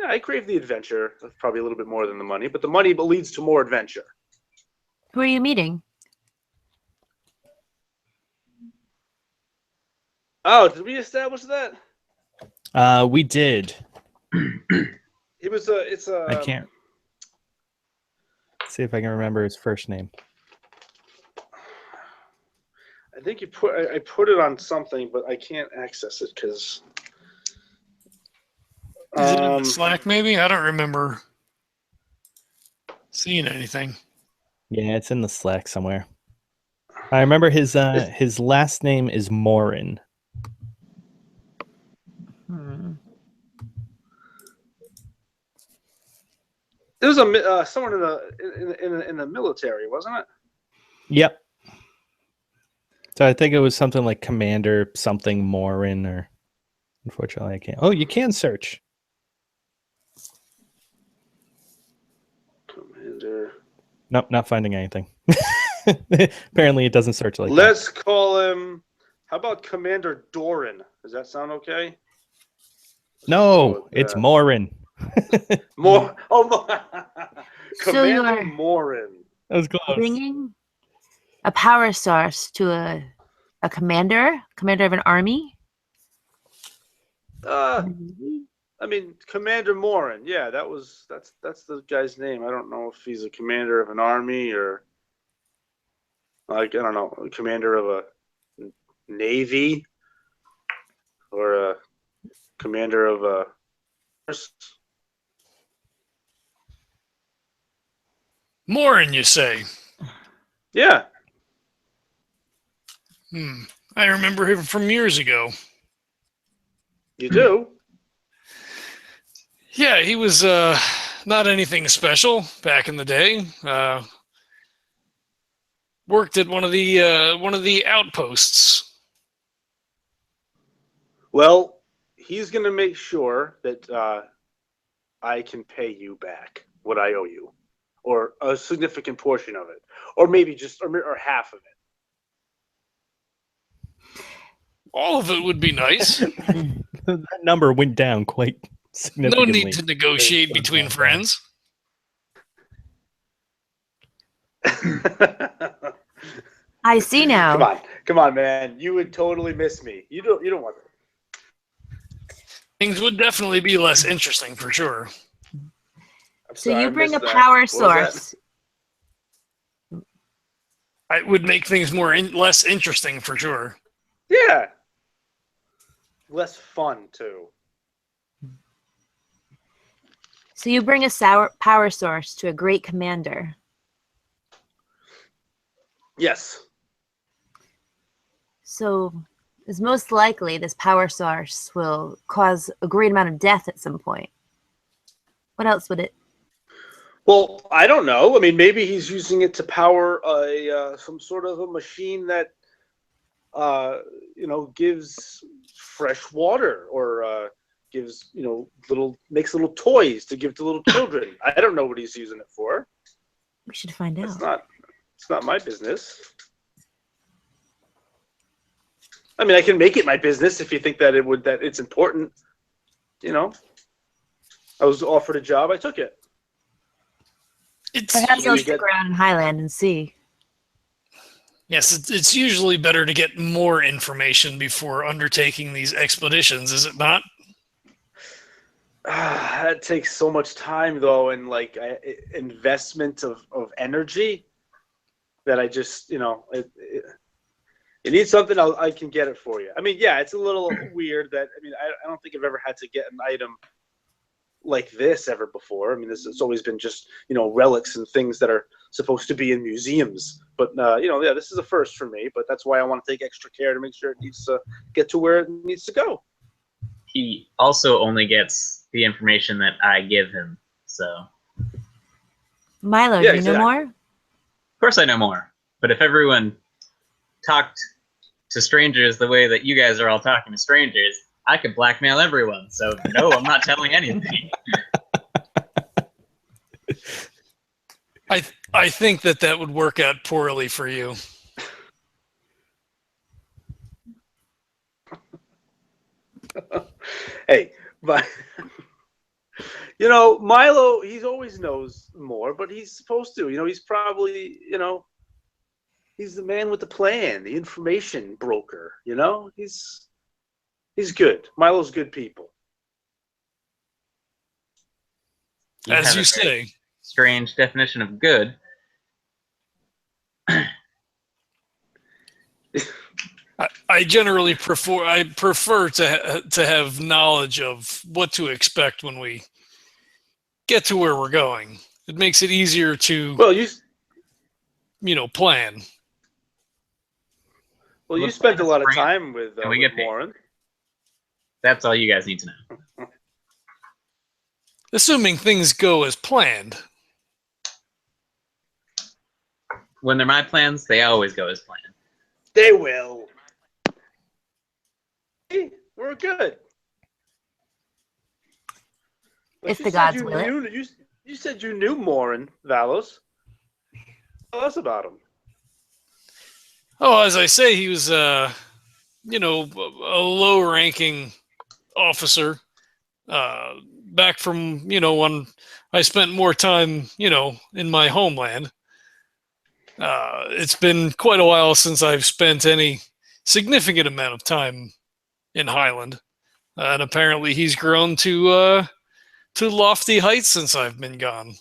I crave the adventure. Probably a little bit more than the money, but the money leads to more adventure. Who are you meeting? Oh, did we establish that? We did. It's I can't see if I can remember his first name. I think I put it on something, but I can't access it because. Is it in the Slack, maybe? I don't remember seeing anything. Yeah, it's in the Slack somewhere. I remember his last name is Morin. There was someone in the military, wasn't it? Yep. So I think it was something like Commander something Morin, or unfortunately I can't. Oh, you can search. Commander. Nope, not finding anything. Apparently it doesn't search like that. Let's call him. How about Commander Doran? Does that sound okay? No, it's Morin. More. Oh, So Commander you're Morin. That was close. bringing a power source to a commander of an army? I mean, Commander Morin. Yeah, that's the guy's name. I don't know if he's a commander of an army or like I don't know, a commander of a navy or a commander of a force. Morin, you say? Yeah. I remember him from years ago. You do? Yeah, he was not anything special back in the day. Worked at one of the outposts. Well, he's going to make sure that I can pay you back what I owe you, or a significant portion of it, or maybe just or half of it. All of it would be nice. That number went down quite No significantly. need to negotiate between friends. I see now. Come on, man. You would totally miss me. You don't want it. Things would definitely be less interesting for sure. So you bring a power source. It would make things less interesting for sure. Yeah. Less fun too. So you bring a power source to a great commander. Yes. So it's most likely this power source will cause a great amount of death at some point. What else would it? Well, I don't know. I mean, maybe he's using it to power some sort of a machine that, gives fresh water or gives, makes little toys to give to little children. I don't know what he's using it for. We should find out. It's not my business. I mean, I can make it my business if you think that it's important. I was offered a job, I took it. Perhaps I'll stick around in Highland and see. Yes, it's usually better to get more information before undertaking these expeditions, is it not? That takes so much time, though, and investment of energy that I just, you need something, I can get it for you. I mean, yeah, it's a little weird that, I don't think I've ever had to get an item like this ever before. I mean, it's always been just, relics and things that are supposed to be in museums. But, this is a first for me, but that's why I want to take extra care to make sure it needs to get to where it needs to go. He also only gets the information that I give him, so. Milo, Yeah, do you know more? Of course I know more. But if everyone talked to strangers the way that you guys are all talking to strangers, I could blackmail everyone. So no, I'm not telling anything. I think that would work out poorly for you. Hey, but Milo, he always knows more, but he's supposed to. He's probably, he's the man with the plan, the information broker. He's good. Milo's good people. As you say. Strange definition of good. I generally prefer to have knowledge of what to expect when we get to where we're going. It makes it easier to plan. Well, you spent a lot of time with Warren. That's all you guys need to know. Assuming things go as planned. When they're my plans, they always go as planned. They will. Hey, we're good. If the gods will it. You said you knew Warren Valos. Tell us about him. Oh, as I say, he was a low-ranking officer. Back from, when I spent more time, in my homeland. It's been quite a while since I've spent any significant amount of time in Highland. And apparently he's grown to lofty heights since I've been gone.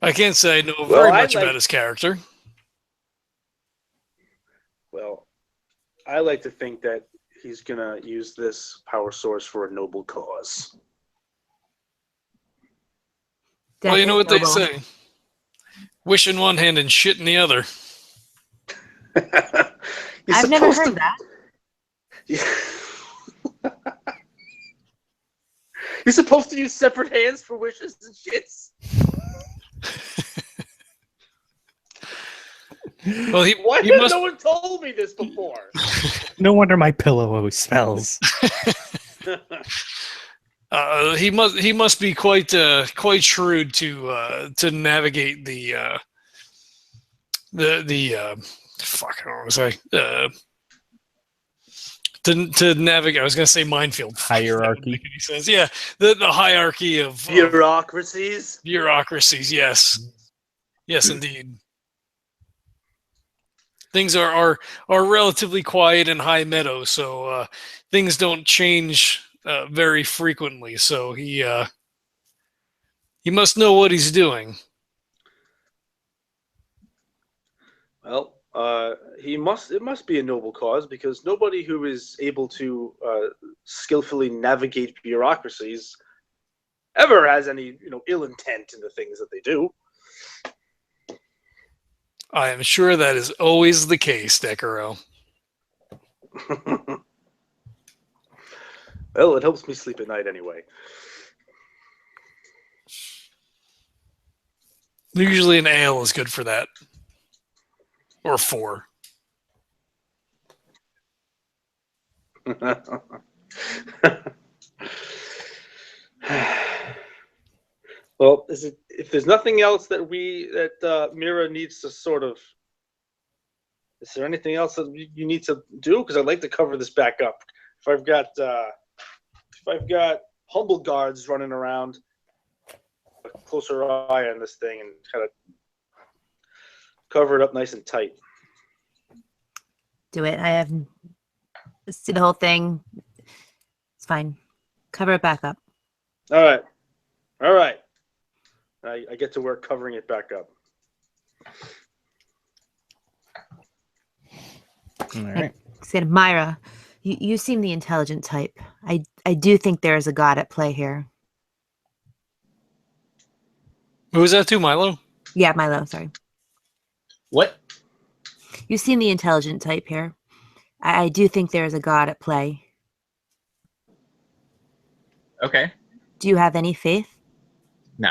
I can't say I know very much about his character. Well, I like to think that he's going to use this power source for a noble cause. Well, you know what they say. Wish in one hand and shit in the other. I've never heard that. You're supposed to use separate hands for wishes and shits? Well, why has no one told me this before? No wonder my pillow always smells. He must be quite shrewd to navigate the fuck, I don't want to say to navigate. I was going to say minefield hierarchy. He says, yeah, the hierarchy of bureaucracies. Bureaucracies, yes, indeed. Things are relatively quiet in High Meadow, so things don't change very frequently. So he must know what he's doing. Well, It must be a noble cause, because nobody who is able to skillfully navigate bureaucracies ever has any ill intent in the things that they do. I am sure that is always the case, Decurro. Well, it helps me sleep at night anyway. Usually an ale is good for that. Or 4. Well, if there's nothing else that Myra needs to sort of, is there anything else that you need to do? Because I'd like to cover this back up. If I've got humble guards running around, a closer eye on this thing and kind of cover it up nice and tight. Do it. I have see the whole thing. It's fine. Cover it back up. All right. I get to work covering it back up. All right. I said, Myra, you seem the intelligent type. I do think there is a god at play here. Who was that to, Milo? Yeah, Milo, sorry. What? You seem the intelligent type here. I do think there is a god at play. Okay. Do you have any faith? No.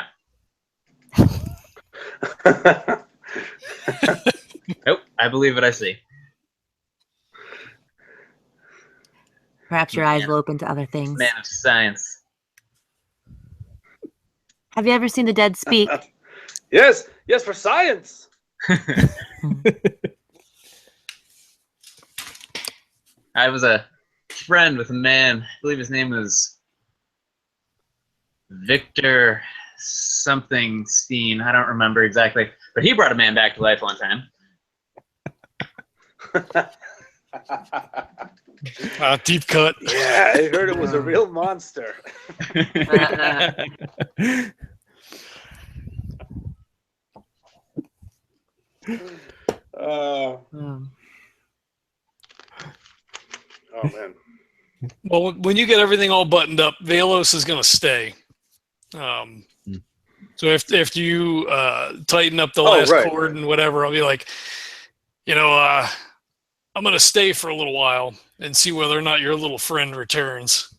Nope. I believe what I see. Perhaps your eyes will open to other things. Man of science. Have you ever seen the dead speak? Yes, for science. I was a friend with a man. I believe his name was Victor something Steen. I don't remember exactly, but he brought a man back to life one time. Deep cut. Yeah, I heard it was a real monster. Oh man. Well, when you get everything all buttoned up, Valos is going to stay. So if you tighten up the last cord and whatever, I'll be like, I'm going to stay for a little while and see whether or not your little friend returns.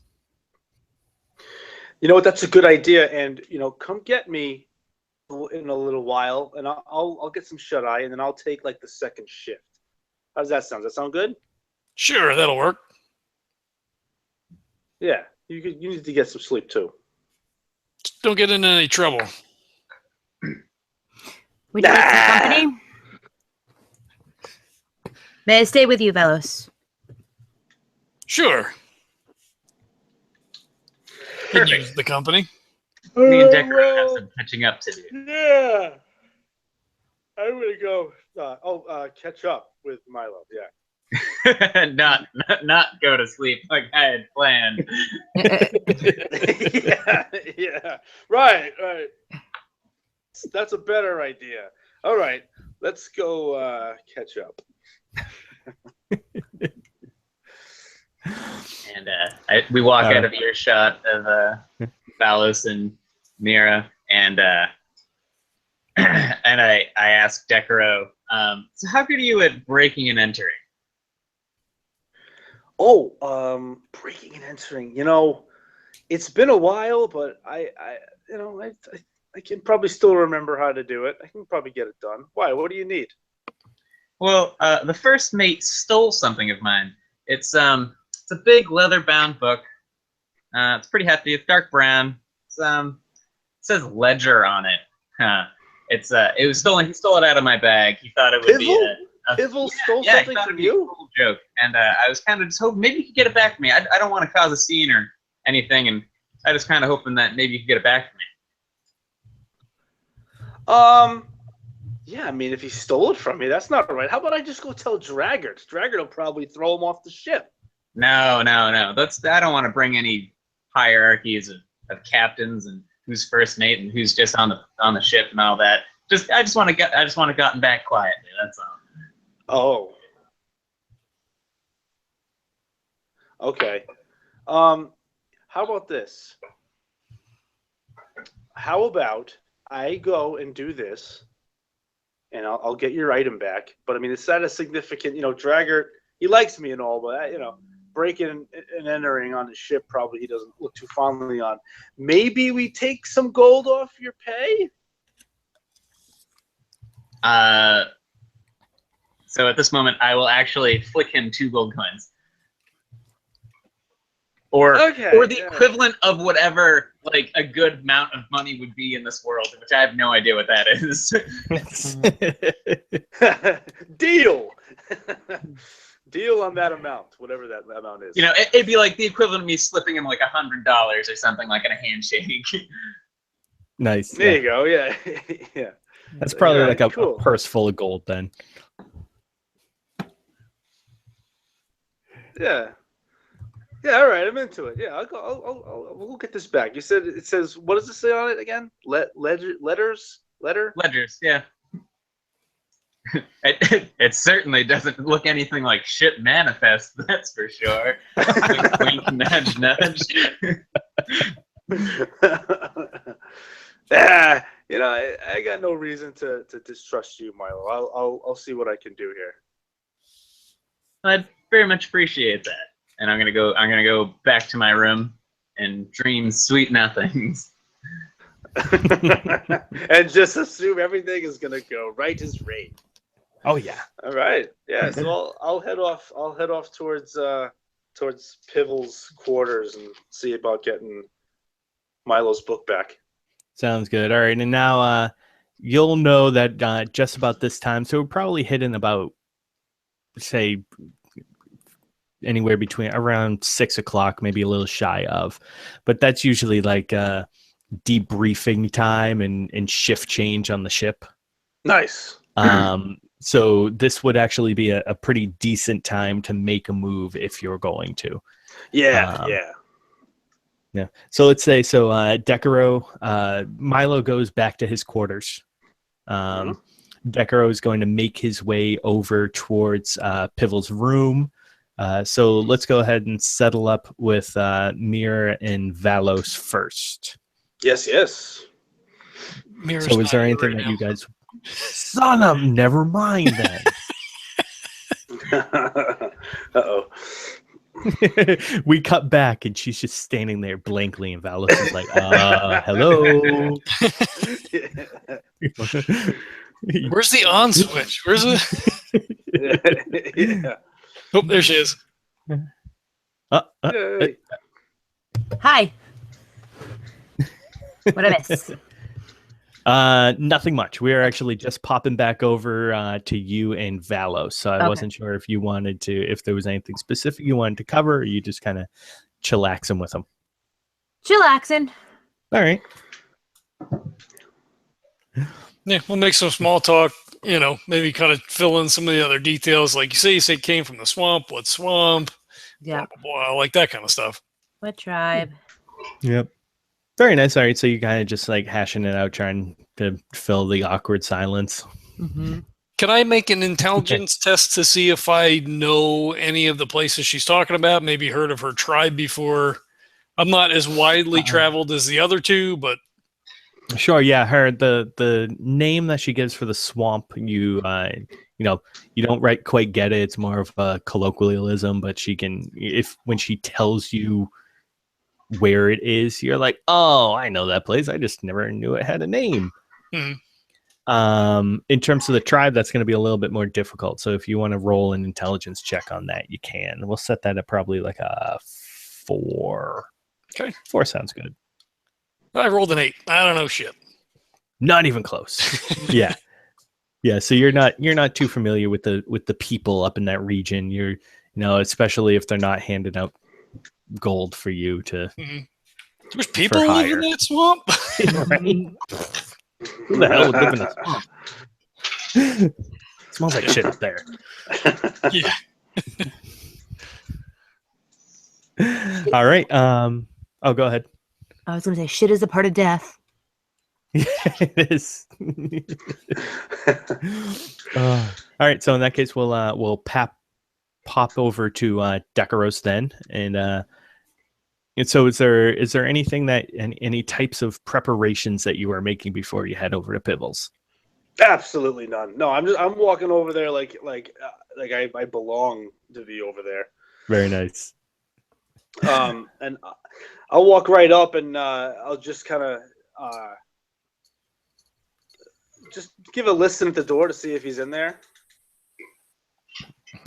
You know what? That's a good idea. And, come get me in a little while, and I'll get some shut eye, and then I'll take like the second shift. How does that sound? Does that sound good? Sure, that'll work. Yeah, you need to get some sleep too. Just don't get into any trouble. Would you like some company? May I stay with you, Valos? Sure. Could use the company. Me and Decurro have some catching up to do. Yeah. I'm going to go catch up with Milo. Yeah. not go to sleep like I had planned. yeah. Right. That's a better idea. All right. Let's go catch up. And we walk out of earshot of Valos and Myra, and I ask Decurro, so how good are you at breaking and entering? Breaking and entering. It's been a while, but I can probably still remember how to do it. I can probably get it done. Why? What do you need? Well, the first mate stole something of mine. It's a big leather-bound book. It's pretty hefty. It's dark brown. It says Ledger on it. It was stolen. He stole it out of my bag. He thought it would be Pivel stole something from you? A cool joke. And I was kind of just hoping maybe you could get it back to me. I don't want to cause a scene or anything, and I was kind of hoping that maybe you could get it back to me. Yeah, I mean, if he stole it from me, that's not right. How about I just go tell Draggart? Draggart will probably throw him off the ship. No. I don't want to bring any hierarchies of captains and who's first mate and who's just on the ship and all that. I just want to gotten back quietly. That's all. Oh. Okay. How about this? How about I go and do this, and I'll get your item back. But I mean, it's not a significant, Dragger, he likes me and all, but breaking and entering on the ship, probably he doesn't look too fondly on. Maybe we take some gold off your pay? So at this moment, I will actually flick him 2 gold coins. Or the equivalent of whatever like a good amount of money would be in this world, which I have no idea what that is. Deal. Deal on that amount, whatever that amount is. It'd be like the equivalent of me slipping him like $100 or something, like in a handshake. Nice. There you go. Yeah. Yeah. That's probably like a cool. purse full of gold then. Yeah. Yeah, all right, I'm into it. Yeah, we'll get this back. You said it says, what does it say on it again? Letters? Ledgers, yeah. It certainly doesn't look anything like ship manifest, that's for sure. Wink, wink, nudge, nudge. I got no reason to distrust you, Milo. I'll see what I can do here. I'd very much appreciate that. And I'm gonna go back to my room and dream sweet nothings. And just assume everything is gonna go right as rain. Oh yeah. All right. Yeah. So I'll head off. I'll head off towards Pivel's quarters and see about getting Milo's book back. Sounds good. All right, and now you'll know that just about this time, so we're probably hitting about, say, anywhere between around 6 o'clock, maybe a little shy of, but that's usually like debriefing time and shift change on the ship. Nice. So this would actually be a pretty decent time to make a move if you're going to. Yeah. Yeah. So let's say Decurro, Milo goes back to his quarters. Decurro is going to make his way over towards Pivel's room. So let's go ahead and settle up with Myra and Valos first. Yes. Myra's So is there not here anything right that you now. guys... Son of... Never mind then. Uh-oh. We cut back and she's just standing there blankly and Valos is like, hello. Where's the on switch? Where's it? Yeah. Oh, there she is. Yay. Hi. What I miss? Nothing much. We are actually just popping back over to you and Valos. So I wasn't sure if you wanted to, if there was anything specific you wanted to cover, or you just kind of chillaxing with them. Chillaxing. All right. Yeah, we'll make some small talk. Maybe kind of fill in some of the other details. Like you say came from the swamp. What swamp? Yeah. Blah, blah, blah, like that kind of stuff. What tribe? Yep. Very nice. All right. So you kind of just like hashing it out, trying to fill the awkward silence. Mm-hmm. Can I make an intelligence test to see if I know any of the places she's talking about? Maybe heard of her tribe before. I'm not as widely traveled as the other two, but sure. Yeah. Her the name that she gives for the swamp, you don't quite get it. It's more of a colloquialism, but she can, when she tells you where it is, you're like, oh, I know that place. I just never knew it had a name. In terms of the tribe, that's going to be a little bit more difficult. So if you want to roll an intelligence check on that, you can. We'll set that at probably like a 4. Okay. 4 sounds good. I rolled an 8. I don't know shit. Not even close. Yeah. So you're not too familiar with the people up in that region. You're, especially if they're not handing out gold for you to. There's people live in that swamp. Right? Who the hell would live in a swamp? Smells like shit up there. Yeah. All right. Go ahead. I was going to say shit is a part of death. It is. All right, so in that case, we'll pop over to Decurro's then, and so is there anything that any types of preparations that you are making before you head over to Pibbles? Absolutely none. No, I'm walking over there like I belong to be over there. Very nice. And I'll walk right up and I'll just kind of just give a listen at the door to see if he's in there.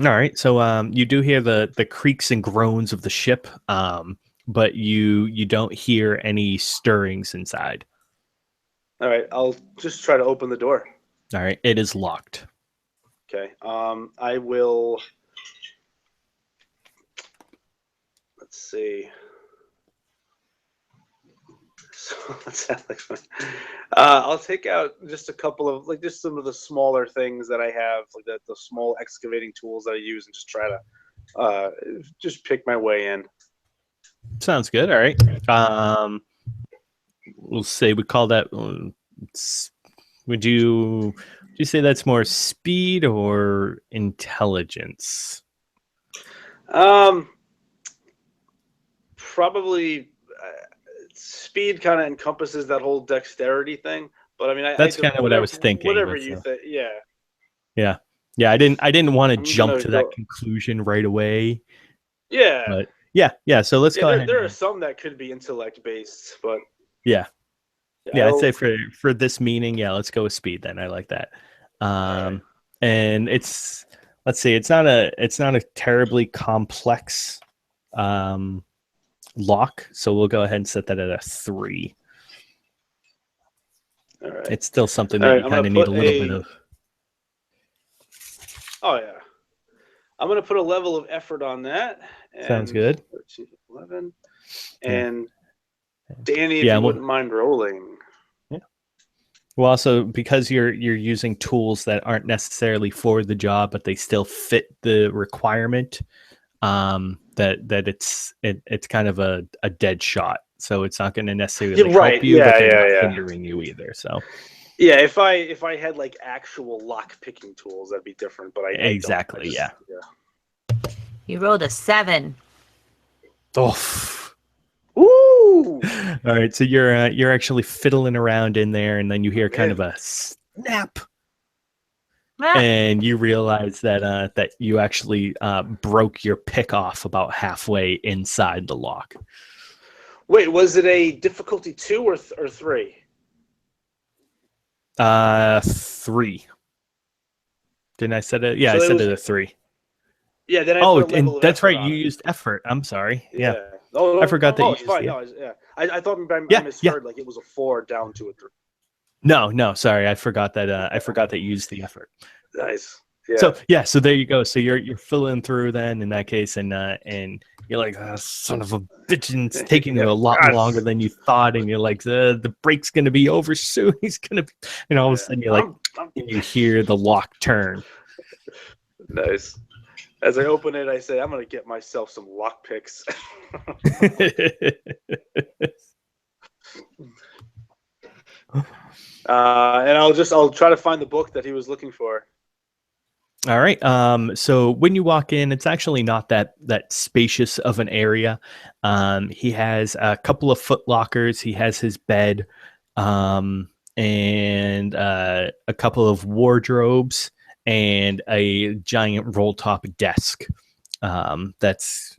All right, so you do hear the creaks and groans of the ship, but you don't hear any stirrings inside. All right, I'll just try to open the door. All right, it is locked. Okay. I will. Let's see. So I'll take out just a couple of just some of the smaller things that I have, like the small excavating tools that I use, and just try to just pick my way in. Sounds good. All right. We'll say we call that. Would you say that's more speed or intelligence? Probably speed kind of encompasses that whole dexterity thing, but I mean, that's kind of what I was thinking. Whatever you think, yeah. I didn't want to I'm jump to that go... conclusion right away. Yeah, but yeah. So let's go ahead. There are some that could be intellect based, but yeah. I'd say for this meaning, let's go with speed. Then I like that. Right. And let's see, it's not a terribly complex lock, so we'll go ahead and set that at a 3. All right. It's still something that you kind of need a little bit of. Oh yeah, I'm gonna put a level of effort on that. Sounds good. 13, 11, and Dani, if you wouldn't mind rolling. Yeah. Well, also because you're using tools that aren't necessarily for the job, but they still fit the requirement. That it's kind of a dead shot, so it's not going to necessarily help you, but they're not hindering you either. So yeah, if I had like actual lock picking tools, that'd be different. But I exactly don't. You rolled a 7. Oh, woo! All right, so you're actually fiddling around in there, and then you hear kind of a snap. And you realize that you actually broke your pick off about halfway inside the lock. Wait, was it a difficulty 2 or 3? 3. Didn't I set it? Yeah, so I set it a 3. Yeah, then and that's right. You used effort. I'm sorry. Yeah. Oh, no, I forgot that you used. Fine. No, I thought I misheard. Like it was a 4 down to a 3. No, sorry. I forgot that. I forgot that you used the effort. Nice. Yeah. So there you go. So you're filling through then in that case, and you're like, oh, son of a bitch, and it's taking you a lot longer than you thought, and you're like, the break's gonna be over soon. He's gonna, and all of a sudden you're like, you hear the lock turn. Nice. As I open it, I say, I'm gonna get myself some lock picks. And I'll try to find the book that he was looking for. All right. So when you walk in, it's actually not that spacious of an area. He has a couple of foot lockers. He has his bed, and a couple of wardrobes and a giant roll top desk. That's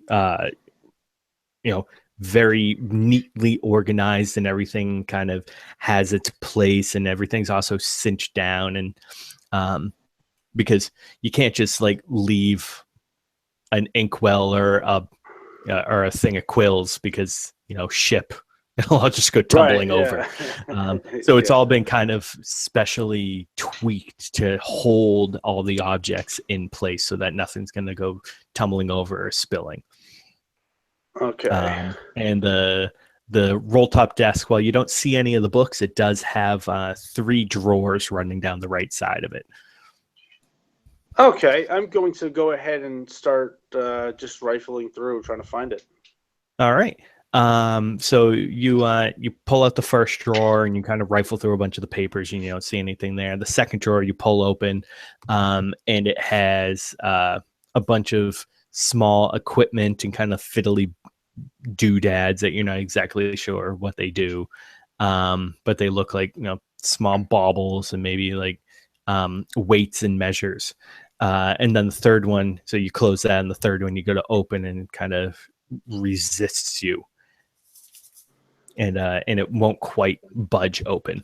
very neatly organized, and everything kind of has its place, and everything's also cinched down, and because you can't just like leave an inkwell or a thing of quills, because ship, it'll all just go tumbling over. So it's all been kind of specially tweaked to hold all the objects in place so that nothing's going to go tumbling over or spilling. Okay. And the roll top desk, while you don't see any of the books, it does have 3 drawers running down the right side of it. Okay, I'm going to go ahead and start just rifling through, trying to find it. All right. So you pull out the first drawer and you kind of rifle through a bunch of the papers. And you don't see anything there. The second drawer you pull open, and it has a bunch of small equipment and kind of fiddly doodads that you're not exactly sure what they do, but they look like small baubles and maybe like weights and measures. And then the third one, so you close that, and the third one you go to open and it kind of resists you. And it won't quite budge open.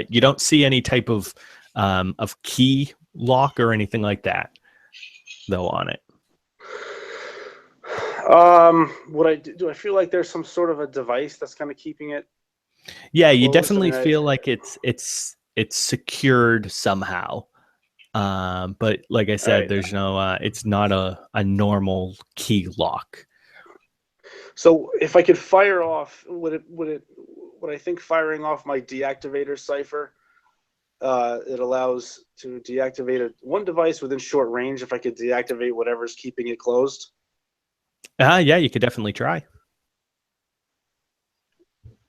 You don't see any type of key lock or anything like that, though, on it. What I do? I feel like there's some sort of a device that's kind of keeping it. Yeah, you closed? definitely I mean, feel like it's secured somehow. But like I said, right. there's no. It's not a normal key lock. So if I could fire off, would I think firing off my deactivator Cypher, it allows to deactivate one device within short range if I could deactivate whatever's keeping it closed? Yeah, you could definitely try.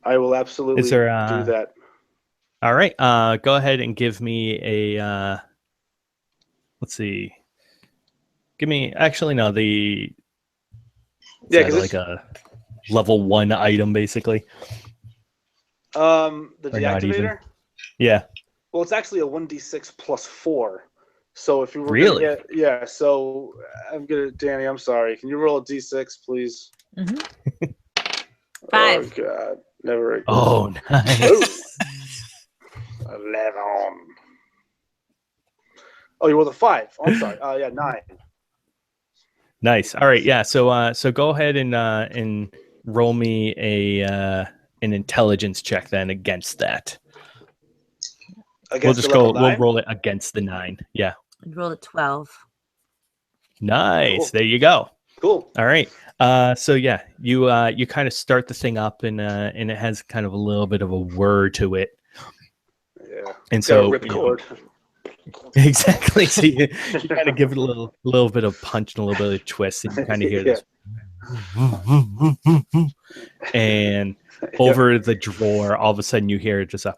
I will absolutely Is there, do that. All right. Go ahead and give me a. Let's see. Give me. Actually, no. Yeah, Because because like a level 1 item, basically. the Or not even. deactivator. Yeah. Well, it's actually a 1d6 plus 4. So if you were Really? gonna get, yeah. So Dani, I'm sorry. Can you roll a d6, please? Mm-hmm. 5. Oh God, never again. Oh, nice. 11. Oh, you rolled a 5. Oh, I'm sorry. Yeah, 9. Nice. All right. Yeah. So go ahead and roll me an intelligence check then against that. We'll just go. We'll roll it against the 9. Yeah. I rolled a 12. Nice. Cool. There you go. Cool. All right. So yeah, you kind of start the thing up and it has kind of a little bit of a whir to it. Yeah. And So so ripcord. Exactly. So you kind of give it a little bit of punch and a little bit of twist, and you kind of hear this. And over the drawer, all of a sudden you hear just a.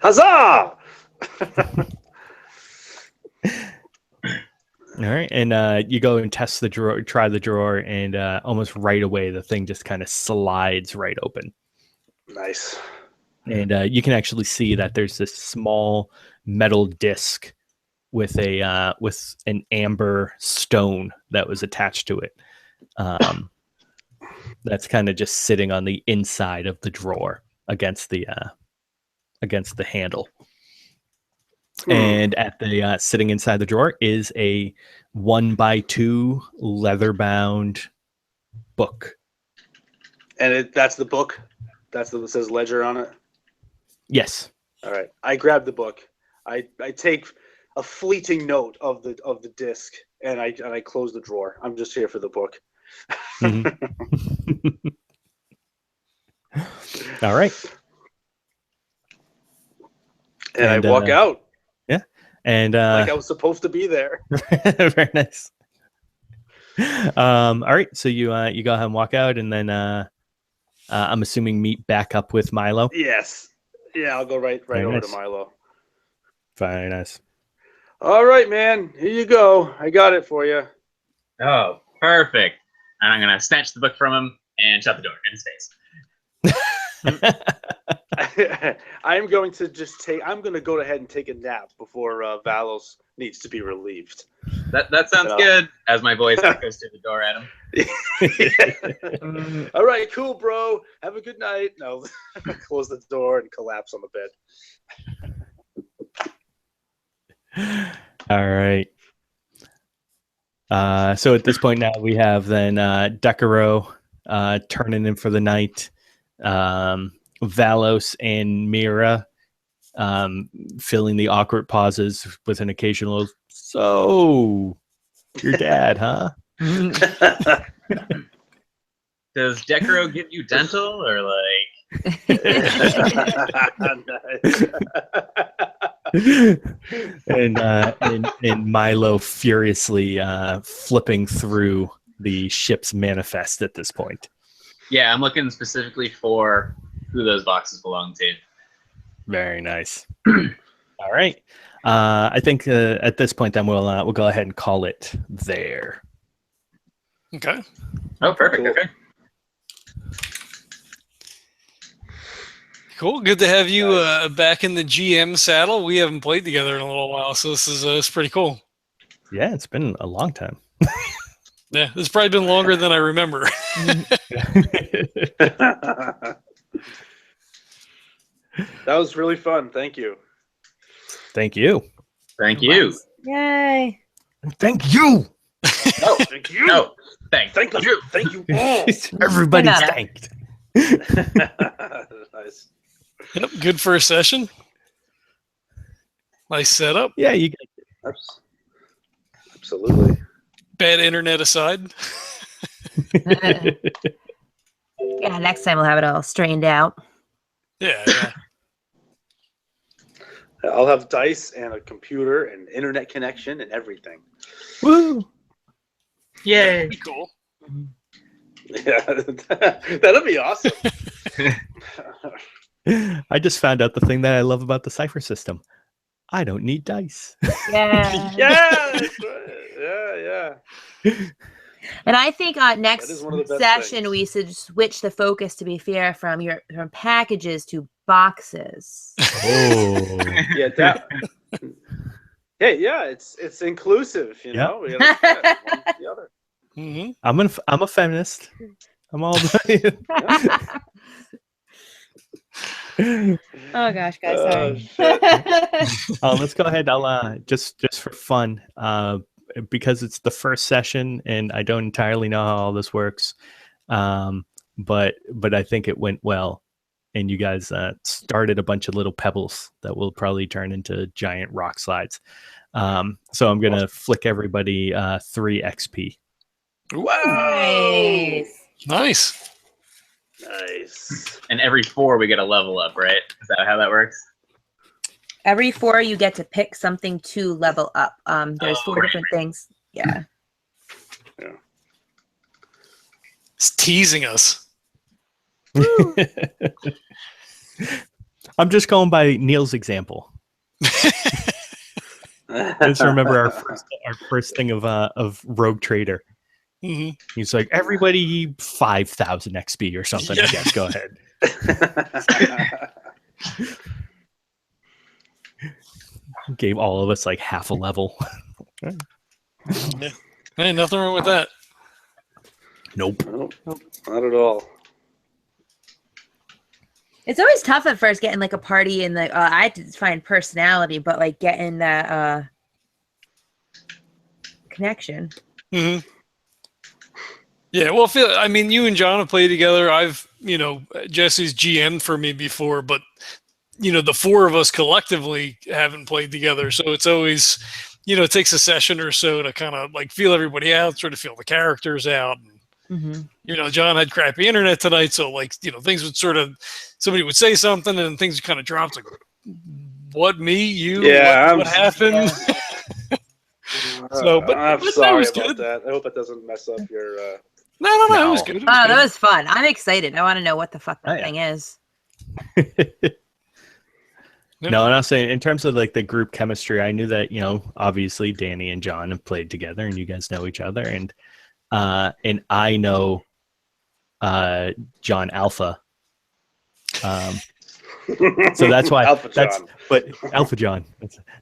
Huzzah! All right, and you go and test the drawer, try the drawer, and almost right away the thing just kind of slides right open. Nice. And you can actually see that there's this small metal disc with an amber stone that was attached to it. That's kind of just sitting on the inside of the drawer against the handle. And at the sitting inside the drawer is a 1x2 leather-bound book. And that's the book. That's the that says ledger on it. Yes. All right. I grab the book. I take a fleeting note of the disc, and I close the drawer. I'm just here for the book. Mm-hmm. All right. And I walk out. Yeah. And like I was supposed to be there. Very nice. All right. So you go ahead and walk out, and then I'm assuming meet back up with Milo. Yes. Yeah, I'll go right Very over nice. to Milo. Very nice. All right, man. Here you go. I got it for you. Oh, perfect. And I'm going to snatch the book from him and shut the door in his face. I'm going to go ahead and take a nap before Valos needs to be relieved. That sounds good, as my voice echoes through the door at him. All right, cool, bro. Have a good night. No, close the door and collapse on the bed. All right. So at this point now we have then Decurro turning in for the night. Valos and Myra filling the awkward pauses with an occasional, so your dad, huh? Does Decurro give you dental or like? and Milo furiously flipping through the ships manifest at this point. Yeah, I'm looking specifically for who those boxes belong to. Very nice. All right. I think at this point, then we'll go ahead and call it there. Okay. Oh, perfect. Cool. Okay. Cool. Good to have you back in the GM saddle. We haven't played together in a little while, so this is it's pretty cool. Yeah, it's been a long time. Yeah, it's probably been longer than I remember. That was really fun. Thank you. Thank you. Thank you. Yay. Thank you. No, Thank you. no. Thank Thank you. you. Thank you all. Everybody's Banana. thanked. Nice. Yep, good first session. Nice setup. Yeah, you Absolutely. Bad internet aside. Yeah, next time we'll have it all straightened out. Yeah. I'll have dice and a computer and internet connection and everything. Woo! Yay. Pretty cool. Yeah, that'll be awesome. I just found out the thing that I love about the Cypher system. I don't need dice. Yeah. Yeah, that's right. Yeah. And I think next That is one of the best session things. we should switch the focus, to be fair, from packages to boxes. Oh. Yeah, yeah, it's inclusive, you know. We gotta yeah, one to the other. Hmm. I'm a feminist. I'm all about Oh gosh, guys, Oh, sorry. shit. Let's go ahead. I'll just for fun, because it's the first session and I don't entirely know how all this works. But I think it went well, and you guys started a bunch of little pebbles that will probably turn into giant rock slides. So I'm gonna flick everybody 3 XP. Wow. Nice. Nice. And every 4 we get a level up, right? Is that how that works? Every 4 you get to pick something to level up. There's 4 right, different things. Yeah. It's teasing us. I'm just going by Neil's example. Just remember our first thing of Rogue Trader. Hmm. He's like, everybody 5,000 XP or something. I guess. Go ahead. Gave all of us like half a level. Yeah. Hey, nothing wrong with that. Nope. Nope, not at all. It's always tough at first getting like a party and the I had to find personality, but like getting that connection. Hmm. Yeah, well, I mean, you and John have played together. Jesse's GM for me before, but the 4 of us collectively haven't played together. So it's always, it takes a session or so to kind of like feel everybody out, sort of feel the characters out. Mm-hmm. John had crappy internet tonight, so like, things would somebody would say something and things would kind of drop. Like, what, me, you? Yeah, what happened? Yeah. So, but I'm that sorry was about good. that. I hope it doesn't mess up your. No, it No. was good. It was Oh, good. that was fun. I'm excited. I want to know what the fuck that Oh, yeah. thing is. No, and I'll say in terms of like the group chemistry, I knew that, obviously Dani and John have played together and you guys know each other, and I know John Alpha. So that's why Alpha John. but Alpha John.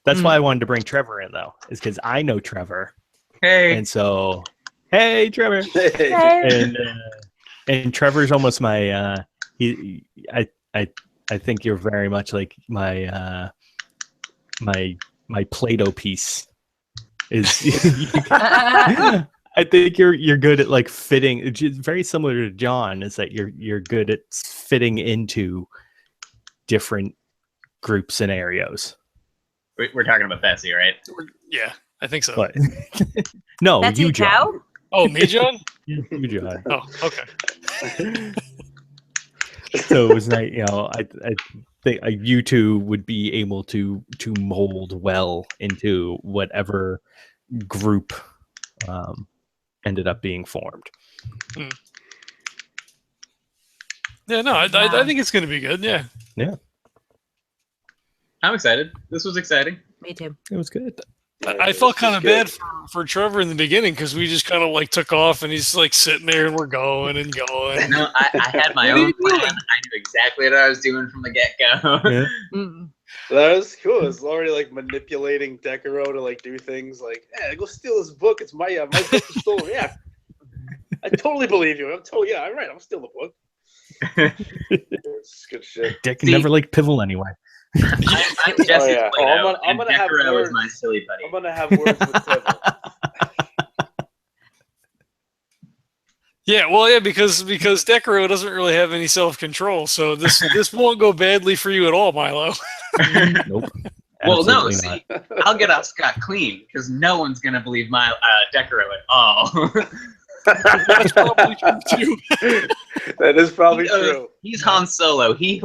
That's why I wanted to bring Trevor in though, is because I know Trevor. Hey. And so, hey Trevor. Hey. And Trevor's almost my I think you're very much like my my Play-Doh piece. I think you're good at like fitting. It's very similar to John. Is that you're good at fitting into different group scenarios. We're talking about Bessie, right? Yeah, I think so. But no, That's you a John. cow? Oh, me, John? You John. Oh, okay. So it was nice. I think you two would be able to mold well into whatever group ended up being formed. Yeah, no, I think it's going to be good. Yeah. Yeah, I'm excited. This was exciting. Me too. it was good. I felt kind of bad for Trevor in the beginning because we just kind of like took off and he's like sitting there and we're going and going. No, I had my own plan. I knew exactly what I was doing from the get-go. Yeah. That was cool. It's already like manipulating Decurro to like do things like, "Yeah, go steal this book. It's my book is stolen." Yeah, I totally believe you. Yeah, I'm right. I'll steal the book. It's good shit. Dick never liked Pivel anyway. I'm Jesse's Play-Doh, I'm gonna have Decurro words. is my silly buddy. I'm gonna have words with Trevor. Yeah, well, yeah, because Decurro doesn't really have any self-control, so this won't go badly for you at all, Milo. Nope. Well, no, Absolutely not. see, I'll get off scot-clean because no one's gonna believe my Decurro at all. That's probably true too. That is probably true. He's Han Solo. He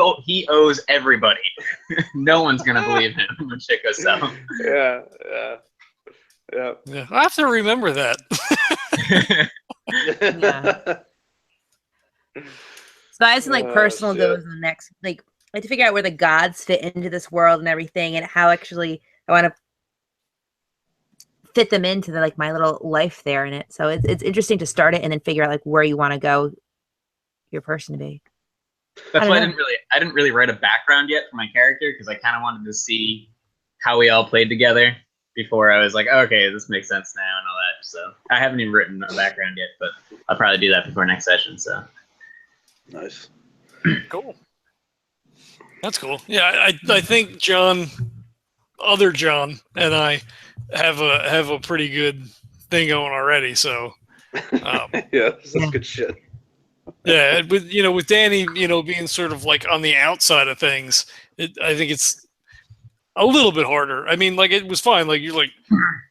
owes everybody. No one's gonna believe him when shit goes south. Yeah. Yeah, I have to remember that. Yeah. So I have some like personal shit. goals in the next, like I have to figure out where the gods fit into this world and everything, and how actually I want to fit them into the, like my little life there in it. So it's interesting to start it and then figure out like where you want to go your person to be. That's I why don't I didn't really write a background yet for my character because I kind of wanted to see how we all played together before I was like, okay, this makes sense now and all that. So I haven't even written a background yet, but I'll probably do that before next session. So Nice. Cool. That's cool. Yeah, I think other John, and I have a pretty good thing going already. So Yeah, that's good shit. yeah, with Dani, being sort of like on the outside of things, I think it's a little bit harder. I mean, like it was fine. Like you're like,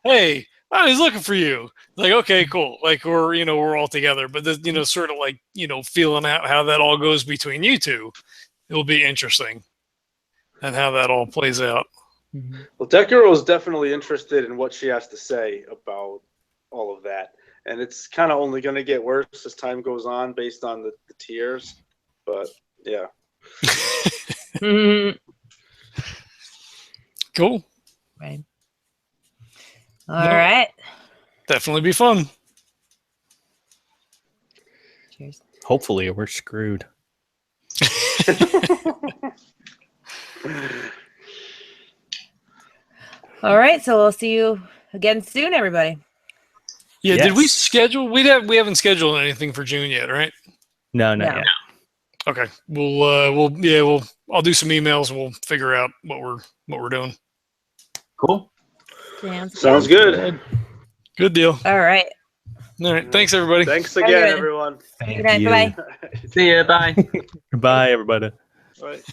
hey, he's looking for you. Like, okay, cool. Like we're all together. But sort of like feeling out how that all goes between you two, it will be interesting, and how that all plays out. Well, Decurro is definitely interested in what she has to say about all of that, and it's kind of only going to get worse as time goes on, based on the tiers. But yeah. Cool. Right. All right. Definitely be fun. Cheers. Hopefully, we're screwed. All right. So we'll see you again soon, everybody. Yeah. Yes. Did we schedule? We haven't scheduled anything for June yet, right? No. No. Okay. I'll do some emails and we'll figure out what we're doing. cool. Sounds good. Good deal. All right. All right. Thanks, everybody. Thanks Have a again, good one. everyone. Thank Good night. you. Bye-bye. See ya. Bye. Goodbye, everybody. Right.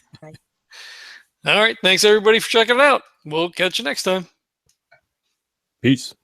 All right. Thanks, everybody, for checking it out. We'll catch you next time. Peace.